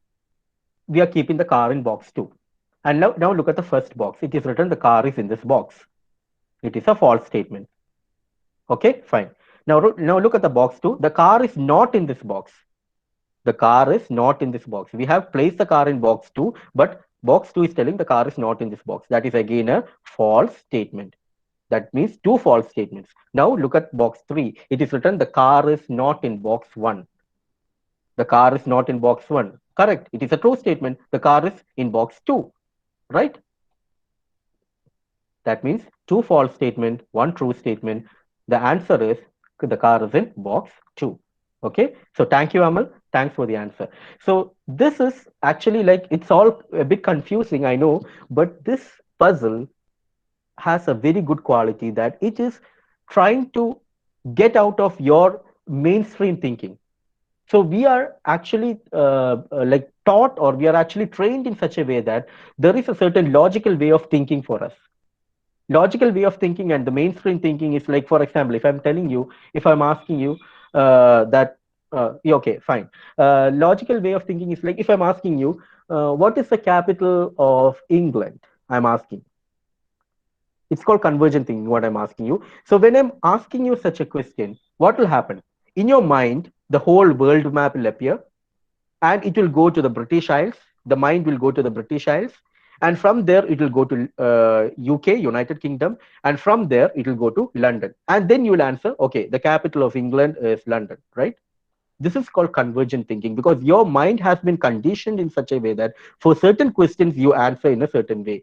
we are keeping the car in box 2. And now look at the first box. It is written the car is in this box. It is a false statement. Okay, fine. Now look at the box 2. The car is not in this box. The car is not in this box. We have placed the car in box 2, but box 2 is telling the car is not in this box. That is again a false statement. That means two false statements. Now look at box 3. It is written the car is not in box 1. The car is not in box 1. Correct. It is a true statement. The car is in box 2. Right? That means two false statement, one true statement. The answer is the car is in box 2. Okay. So thank you, Amal. Thanks for the answer. So this is actually like it's all a bit confusing, I know, but this puzzle has a very good quality that it is trying to get out of your mainstream thinking. So we are actually like taught or we are actually trained in such a way that there is a certain logical way of thinking for us. Logical way of thinking and the mainstream thinking is like, for example, if I'm telling you, if I'm asking you that, yeah, okay, fine. Logical way of thinking is like, if I'm asking you, what is the capital of England? I'm asking. It's called convergent thinking, what I'm asking you. So when I'm asking you such a question, what will happen? In your mind, the whole world map will appear and it will go to the British Isles. The mind will go to the British Isles. And from there, it will go to UK, United Kingdom. And from there, it will go to London. And then you will answer, okay, the capital of England is London, right? This is called convergent thinking because your mind has been conditioned in such a way that for certain questions, you answer in a certain way.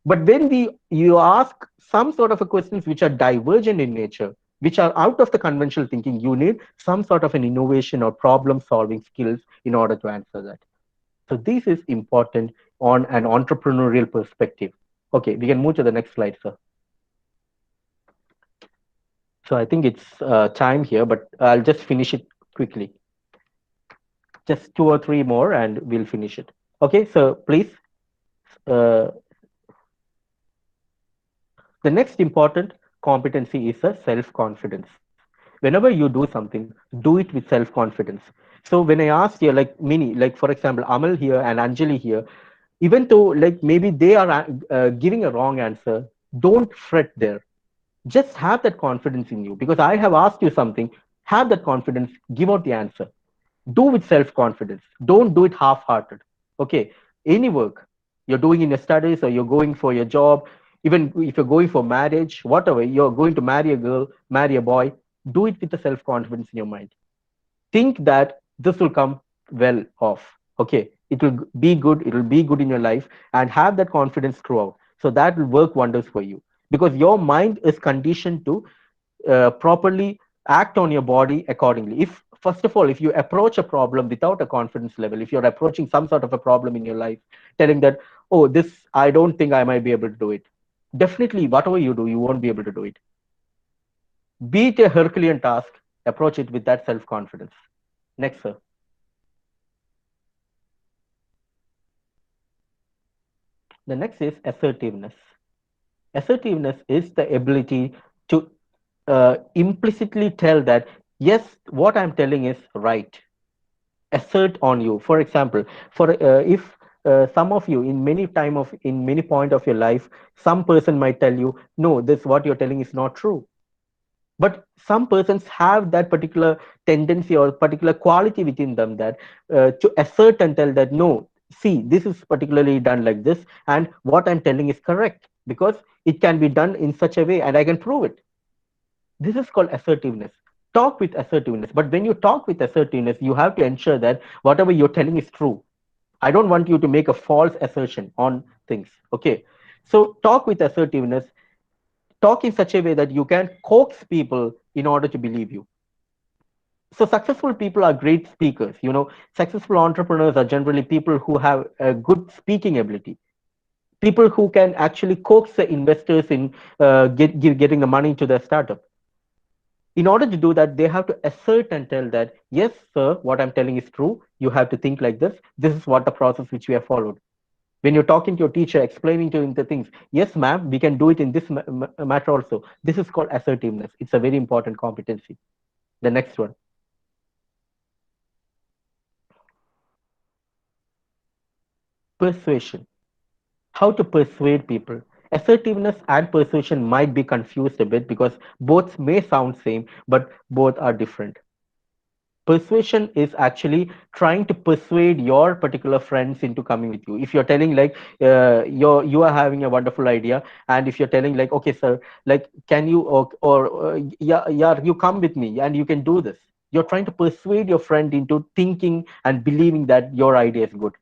But when you ask some sort of a questions which are divergent in nature, which are out of the conventional thinking, you need some sort of an innovation or problem solving skills in order to answer that. So this is important on an entrepreneurial perspective. Okay, we can move to the next slide, sir. So I think it's time here, but I'll just finish it quickly. Just two or three more, and we'll finish it. Okay, so please. Uh, the next important competency is a self-confidence. Whenever you do something, do it with self-confidence. So when I asked here, like Mini, like for example, Amal here and Anjali here, even though like maybe they are giving a wrong answer, don't fret there. Just have that confidence in you, because I have asked you something. Have that confidence, give out the answer. Do with self-confidence. Don't do it half-hearted. Okay, any work you're doing in your studies, or you're going for your job, even if you're going for marriage, whatever, you're going to marry a girl, marry a boy, do it with the self-confidence in your mind. Think that this will come well off. Okay, it will be good, it will be good in your life, and have that confidence throughout. So that will work wonders for you, because your mind is conditioned to properly act on your body accordingly. If first of all, if you approach a problem without a confidence level, if you're approaching some sort of a problem in your life telling that, oh, this, I don't think I might be able to do it, definitely whatever you do, you won't be able to do it. Be it a Herculean task, approach it with that self-confidence. Next, sir. The next is assertiveness. Assertiveness is the ability to implicitly tell that, yes, what I'm telling is right. Assert on you. For example, for if some of you in many point of your life, some person might tell you, no, this what you're telling is not true. But some persons have that particular tendency or particular quality within them, that to assert and tell that, no, see, this is particularly done like this, and what I'm telling is correct, because it can be done in such a way and I can prove it. This is called assertiveness. Talk with assertiveness. But when you talk with assertiveness, you have to ensure that whatever you're telling is true. I don't want you to make a false assertion on things. Okay. So talk with assertiveness. Talk in such a way that you can coax people in order to believe you. So successful people are great speakers. You know, successful entrepreneurs are generally people who have a good speaking ability. People who can actually coax the investors in getting the money to their startup. In order to do that, they have to assert and tell that, yes, sir, what I'm telling is true. You have to think like this. This is what the process which we have followed. When you're talking to your teacher, explaining to him the things, yes, ma'am, we can do it in this matter also. This is called assertiveness. It's a very important competency. The next one, persuasion. How to persuade people. Assertiveness and persuasion might be confused a bit, because both may sound same, but both are different. Persuasion is actually trying to persuade your particular friends into coming with you. If you're telling like you are having a wonderful idea, and if you're telling like, okay, sir, like, can you, yeah, yeah, you come with me and you can do this. You're trying to persuade your friend into thinking and believing that your idea is good.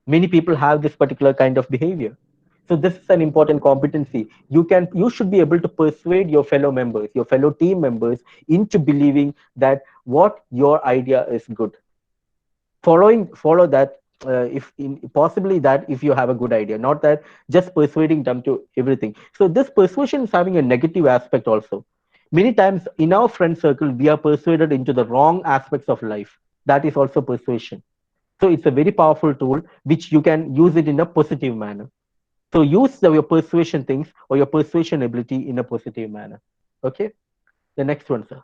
Many people have this particular kind of behavior. So this is an important competency. You should be able to persuade your fellow members, your fellow team members, into believing that what your idea is good. Follow that, if in, possibly that if you have a good idea, not that just persuading them to everything. So this persuasion is having a negative aspect also. Many times in our friend circle, we are persuaded into the wrong aspects of life. That is also persuasion. So it's a very powerful tool which you can use it in a positive manner. So use your persuasion things or your persuasion ability in a positive manner. Okay. The next one, sir.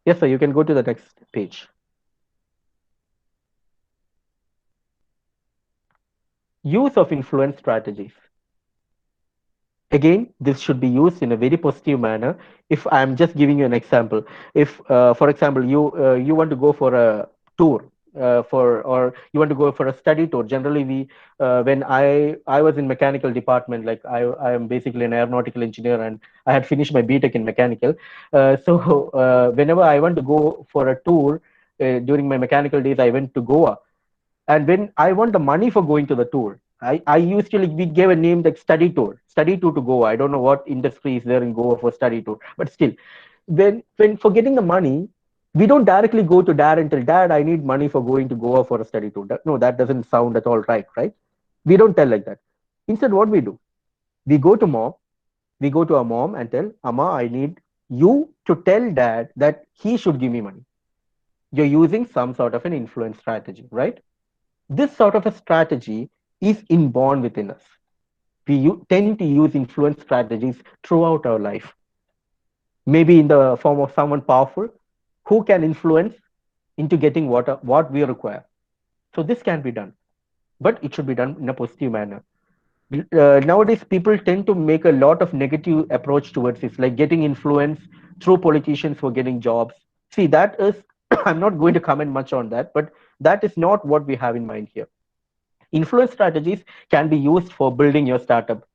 Yes, sir. You can go to the next page. Use of influence strategies. Again, this should be used in a very positive manner. If I'm just giving you an example, if for example you want to go for a tour, or you want to go for a study tour. Generally we when I was in mechanical department, like I am basically an aeronautical engineer, and I had finished my BTech in mechanical. So whenever I want to go for a tour, during my mechanical days, I went to Goa. And when I want the money for going to the tour, I usually, we gave a name like study tour to Goa. I don't know what industry is there in Goa for study tour, but still, when for getting the money, we don't directly go to dad and tell, dad, I need money for going to Goa for a study tour. No, that doesn't sound at all right, right? We don't tell like that. Instead, what we do? We go to mom, we go to our mom and tell, Amma, I need you to tell dad that he should give me money. You're using some sort of an influence strategy, right? This sort of a strategy is inborn within us. We tend to use influence strategies throughout our life, maybe in the form of someone powerful who can influence into getting what we require. So this can be done, but it should be done in a positive manner. Nowadays, people tend to make a lot of negative approach towards this, like getting influence through politicians for getting jobs. See, that is, I'm not going to comment much on that, but that is not what we have in mind here. Influence strategies can be used for building your startup,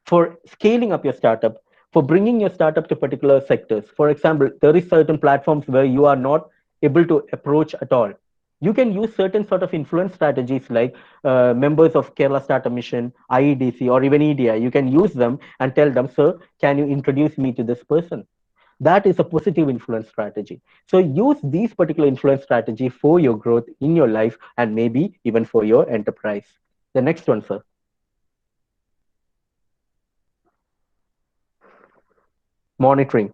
for scaling up your startup, for bringing your startup to particular sectors. For example, there is certain platforms where you are not able to approach at all. You can use certain sort of influence strategies like members of Kerala Startup Mission, IEDC, or even EDI. You can use them and tell them, sir, can you introduce me to this person? That is a positive influence strategy. So use these particular influence strategy for your growth in your life and maybe even for your enterprise. The next one, sir. Monitoring.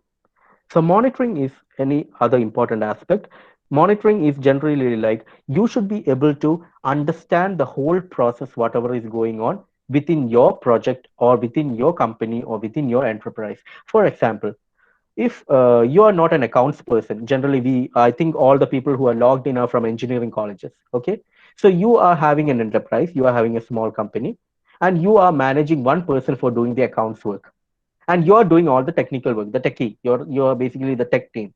So monitoring is any other important aspect. Monitoring is generally like you should be able to understand the whole process, whatever is going on within your project or within your company or within your enterprise. For example, if you are not an accounts person, generally I think all the people who are logged in are from engineering colleges. Okay. So you are having an enterprise, you are having a small company, and you are managing one person for doing the accounts work, and you're doing all the technical work, the techie. You're basically the tech team.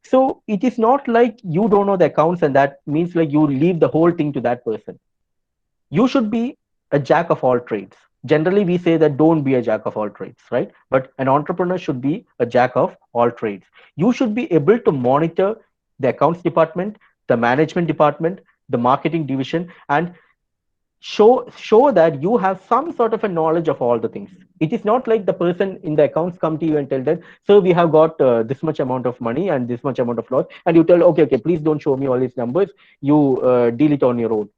So it is not like you don't know the accounts, and that means like you leave the whole thing to that person. You should be a jack of all trades. Generally, we say that don't be a jack of all trades, right? But an entrepreneur should be a jack of all trades. You should be able to monitor the accounts department, the management department, the marketing division, and show that you have some sort of a knowledge of all the things. It is not like the person in the accounts come to you and tell them, so we have got this much amount of money and this much amount of loss, and you tell, okay, okay, please don't show me all these numbers, you deal it on your own.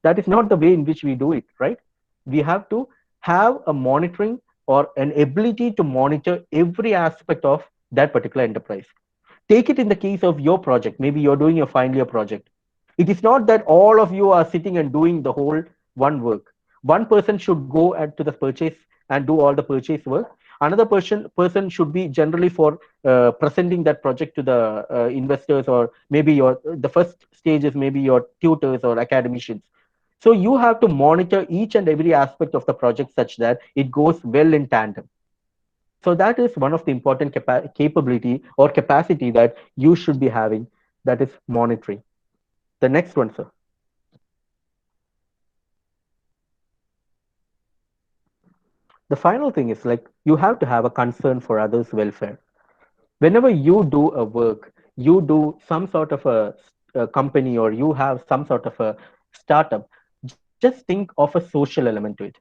That is not the way in which we do it, right? We have to have a monitoring or an ability to monitor every aspect of that particular enterprise. Take it in the case of your project. Maybe you're doing your final year project. It is not that all of you are sitting and doing the whole one work. One person should go to the purchase and do all the purchase work. Another person should be generally for presenting that project to the investors, or maybe the first stage is maybe your tutors or academicians. So you have to monitor each and every aspect of the project such that it goes well in tandem. So that is one of the important capability or capacity that you should be having. That is monitoring. The next one, sir. The final thing is like you have to have a concern for others' welfare. Whenever you do a work, you do some sort of a company, or you have some sort of a startup, just think of a social element to it.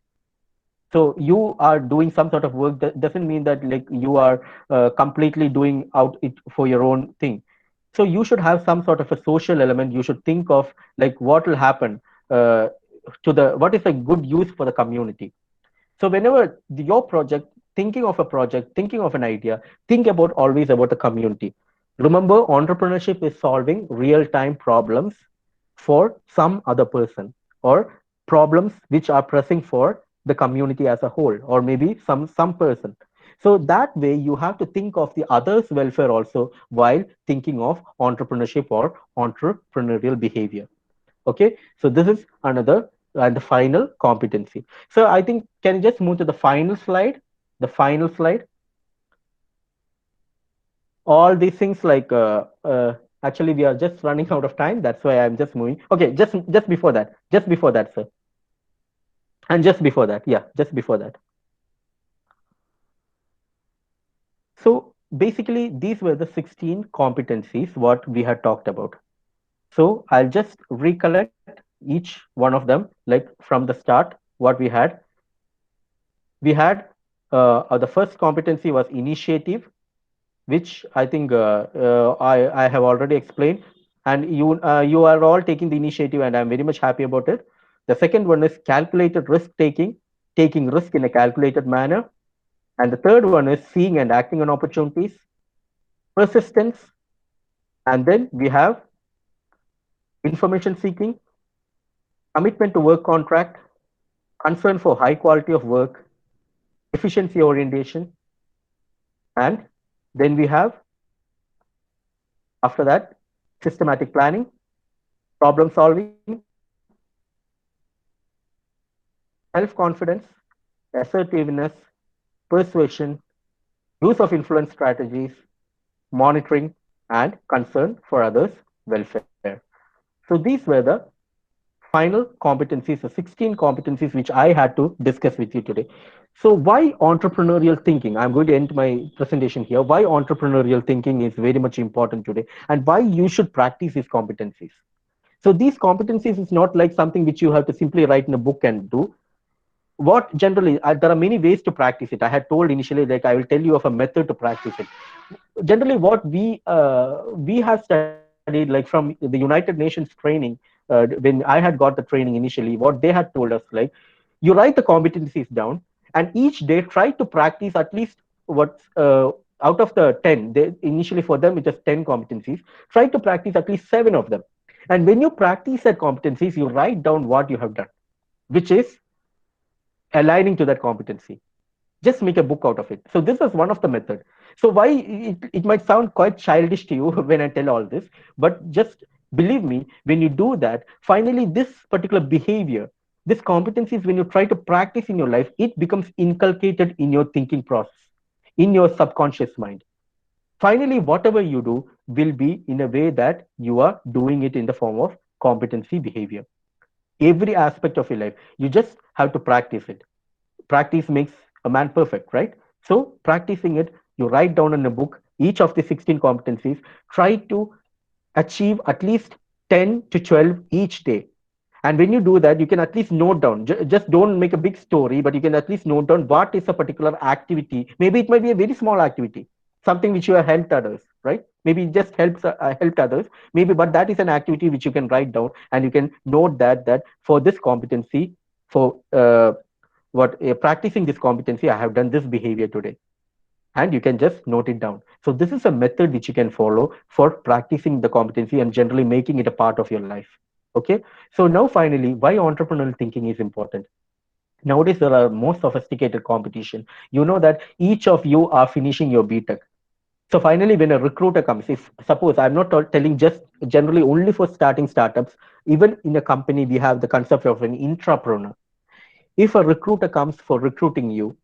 So you are doing some sort of work, that doesn't mean that like you are completely doing out it for your own thing. So you should have some sort of a social element. You should think of like what will happen uh, to the what is a good use for the community. So whenever your project, thinking of a project, thinking of an idea, think about always about the community. Remember, entrepreneurship is solving real-time problems for some other person, or problems which are pressing for the community as a whole, or maybe some person. So that way you have to think of the others' welfare also while thinking of entrepreneurship or entrepreneurial behavior. Okay, so this is another and the final competency. So I think, can you just move to the final slide? The final slide. All these things like actually we are just running out of time. That's why I'm just moving. Okay, just before that, sir, and just before that, yeah, just before that. So basically, these were the 16 competencies what we had talked about. So I'll just recollect each one of them, like from the start, what we had. We had the first competency was initiative, which I think I have already explained, and you are all taking the initiative, and I'm very much happy about it. The second one is calculated risk taking. taking risk in a calculated manner, and the third one is seeing and acting on opportunities, persistence, and then we have information seeking, commitment to work contract, concern for high quality of work, efficiency orientation, and then we have after that systematic planning, problem solving, self-confidence, assertiveness, persuasion, use of influence strategies, monitoring, and concern for others' welfare. So these were the final competencies, the 16 competencies which I had to discuss with you today. So why entrepreneurial thinking? I'm going to end my presentation here. Why entrepreneurial thinking is very much important today and why you should practice these competencies. So these competencies is not like something which you have to simply write in a book and do. What generally, there are many ways to practice it. I had told initially, like I will tell you of a method to practice it. Generally what we have studied, like from the United Nations training, when I had got the training initially, what they had told us, like you write the competencies down and each day try to practice at least what's out of the 10, they initially for them it is 10 competencies, try to practice at least 7 of them. And when you practice that competencies, you write down what you have done, which is aligning to that competency. Just make a book out of it. So this is one of the method. So why it might sound quite childish to you when I tell all this, but just believe me, when you do that, finally this particular behavior, this competencies, when you try to practice in your life, it becomes inculcated in your thinking process, in your subconscious mind. Finally whatever you do will be in a way that you are doing it in the form of competency behavior. Every aspect of your life, you just have to practice it. Practice makes a man perfect, right? So practicing it, you write down in a book each of the 16 competencies, try to achieve at least 10 to 12 each day. And when you do that, you can at least note down, just don't make a big story, but you can at least note down what is a particular activity. Maybe it might be a very small activity, something which you have helped others, right? Maybe it just helped others, maybe, but that is an activity which you can write down and you can note that for this competency, for what practicing this competency, I have done this behavior today, and you can just note it down. So this is a method which you can follow for practicing the competency and generally making it a part of your life. Okay. So now finally, why entrepreneurial thinking is important. Nowadays there are more sophisticated competition. You know that each of you are finishing your BTech. So finally, when a recruiter comes, if suppose I'm not telling just generally only for starting startups, even in a company we have the concept of an intrapreneur. If a recruiter comes for recruiting you,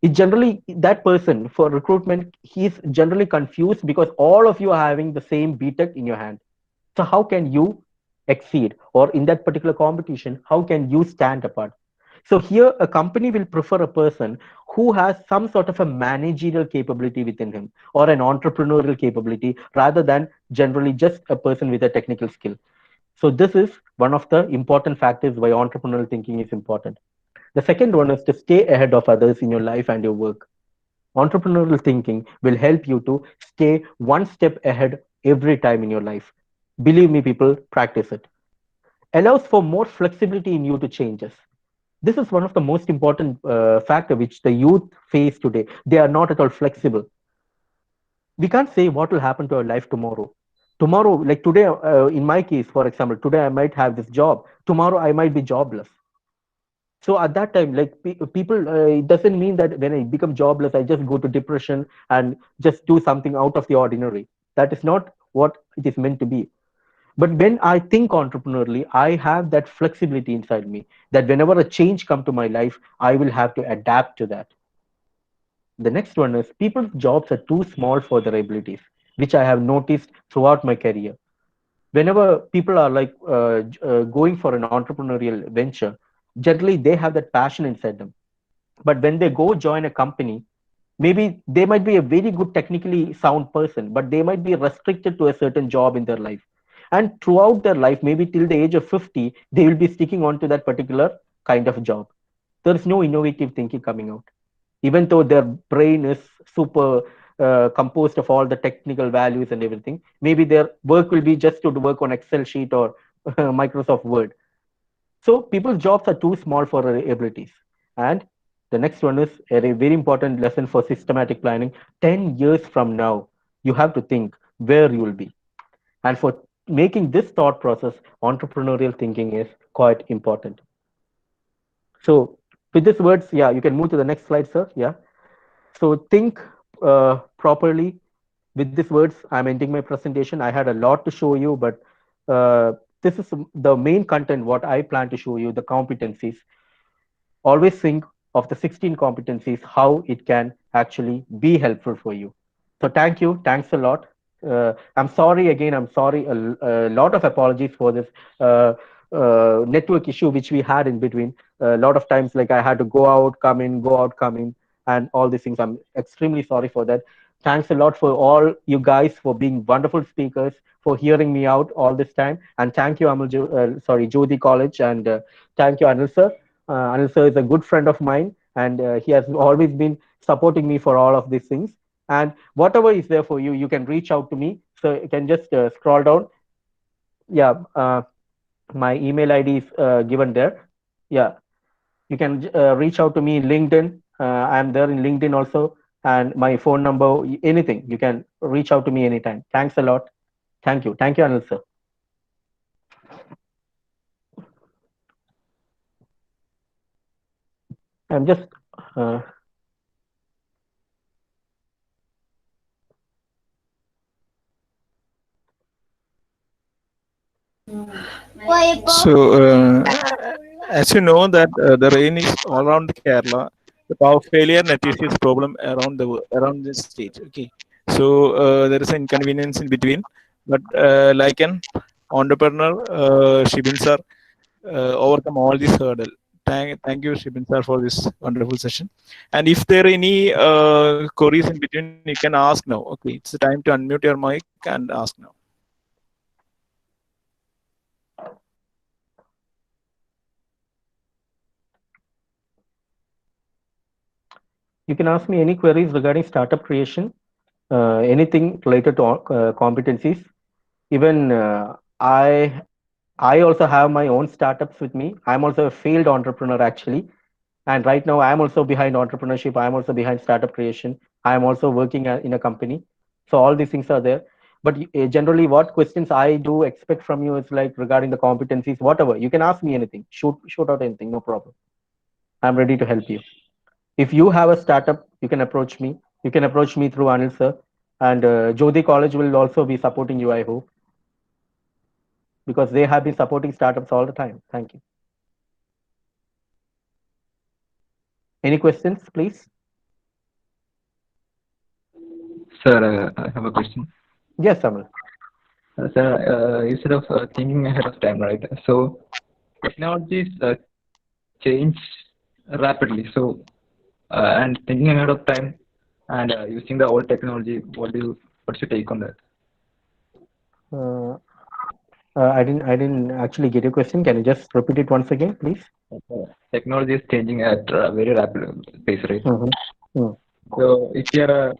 it generally, that person for recruitment, he's generally confused because all of you are having the same BTech in your hand. So how can you exceed, or in that particular competition, how can you stand apart? So here a company will prefer a person who has some sort of a managerial capability within him or an entrepreneurial capability rather than generally just a person with a technical skill. So this is one of the important factors why entrepreneurial thinking is important. The second one is to stay ahead of others in your life and your work. Entrepreneurial thinking will help you to stay one step ahead every time in your life. Believe me, people, practice it. Allows for more flexibility in you to changes. This is one of the most important factor which the youth face today. They are not at all flexible. We can't say what will happen to our life tomorrow. Tomorrow, like today, in my case, for example, today I might have this job. Tomorrow I might be jobless. So at that time, like people, it doesn't mean that when I become jobless, I just go to depression and just do something out of the ordinary. That is not what it is meant to be. But when I think entrepreneurially, I have that flexibility inside me that whenever a change come to my life, I will have to adapt to that. The next one is people's jobs are too small for their abilities, which I have noticed throughout my career. Whenever people are like going for an entrepreneurial venture, generally they have that passion inside them. But when they go join a company, maybe they might be a very good technically sound person, but they might be restricted to a certain job in their life. And throughout their life, maybe till the age of 50, they will be sticking on to that particular kind of job. There is no innovative thinking coming out. Even though their brain is super composed of all the technical values and everything, maybe their work will be just to work on Excel sheet or Microsoft Word. So people's jobs are too small for their abilities. And the next one is a very important lesson for systematic planning. 10 years from now, you have to think where you will be. And for making this thought process, entrepreneurial thinking is quite important. So, with these words, yeah, you can move to the next slide, sir. Yeah. So, think properly. With these words, I'm ending my presentation. I had a lot to show you, but uh, this is the main content what I plan to show you, the competencies. Always think of the 16 competencies, how it can actually be helpful for you. So thank you. Thanks a lot. I'm sorry again. I'm sorry. A lot of apologies for this uh, network issue which we had in between. A lot of times, like I had to go out, come in, go out, come in, and all these things. I'm extremely sorry for that. Thanks a lot for all you guys for being wonderful speakers, for hearing me out all this time, and thank you, sorry, Jyoti College, and thank you, Anil sir. Anil sir is a good friend of mine, and he has always been supporting me for all of these things. And whatever is there for you, you can reach out to me. So you can just scroll down. Yeah, my email ID is given there. Yeah, you can reach out to me in LinkedIn. I'm there in LinkedIn also, and my phone number, anything. You can reach out to me anytime. Thanks a lot. Thank you, Anil sir. I'm just uh, So, as you know that the rain is all around Kerala, the power failure net is problem around around the state. Okay, so there is an inconvenience in between, but like an entrepreneur, Shibin sir overcome all this hurdle. Thank you, Shibin sir, for this wonderful session. And if there are any queries in between, you can ask now. Okay, it's the time to unmute your mic and ask now. you can ask me any queries regarding startup creation, anything related to competencies. Even I also have my own startups with me. I'm also a failed entrepreneur actually, and right now I'm also behind entrepreneurship. I'm also behind startup creation. I'm also working in a company. So all these things are there. But generally, what questions I do expect from you is like regarding the competencies, whatever. You can ask me anything. Shoot out anything. No problem. I'm ready to help you. If you have a startup, you can approach me. You can approach me through Anil sir, and Jyoti College will also be supporting you. I hope because they have been supporting startups all the time. Thank you. Any questions, please? Sir, I have a question. Yes, Amal. Sir, instead of thinking ahead of time, right? So technologies change rapidly. So and thinking ahead of time and using the old technology, what's your take on that? Uh, I didn't actually get your question. Can you just repeat it once again, please? Technology is changing at a very rapid pace, right? Mm-hmm. So if you are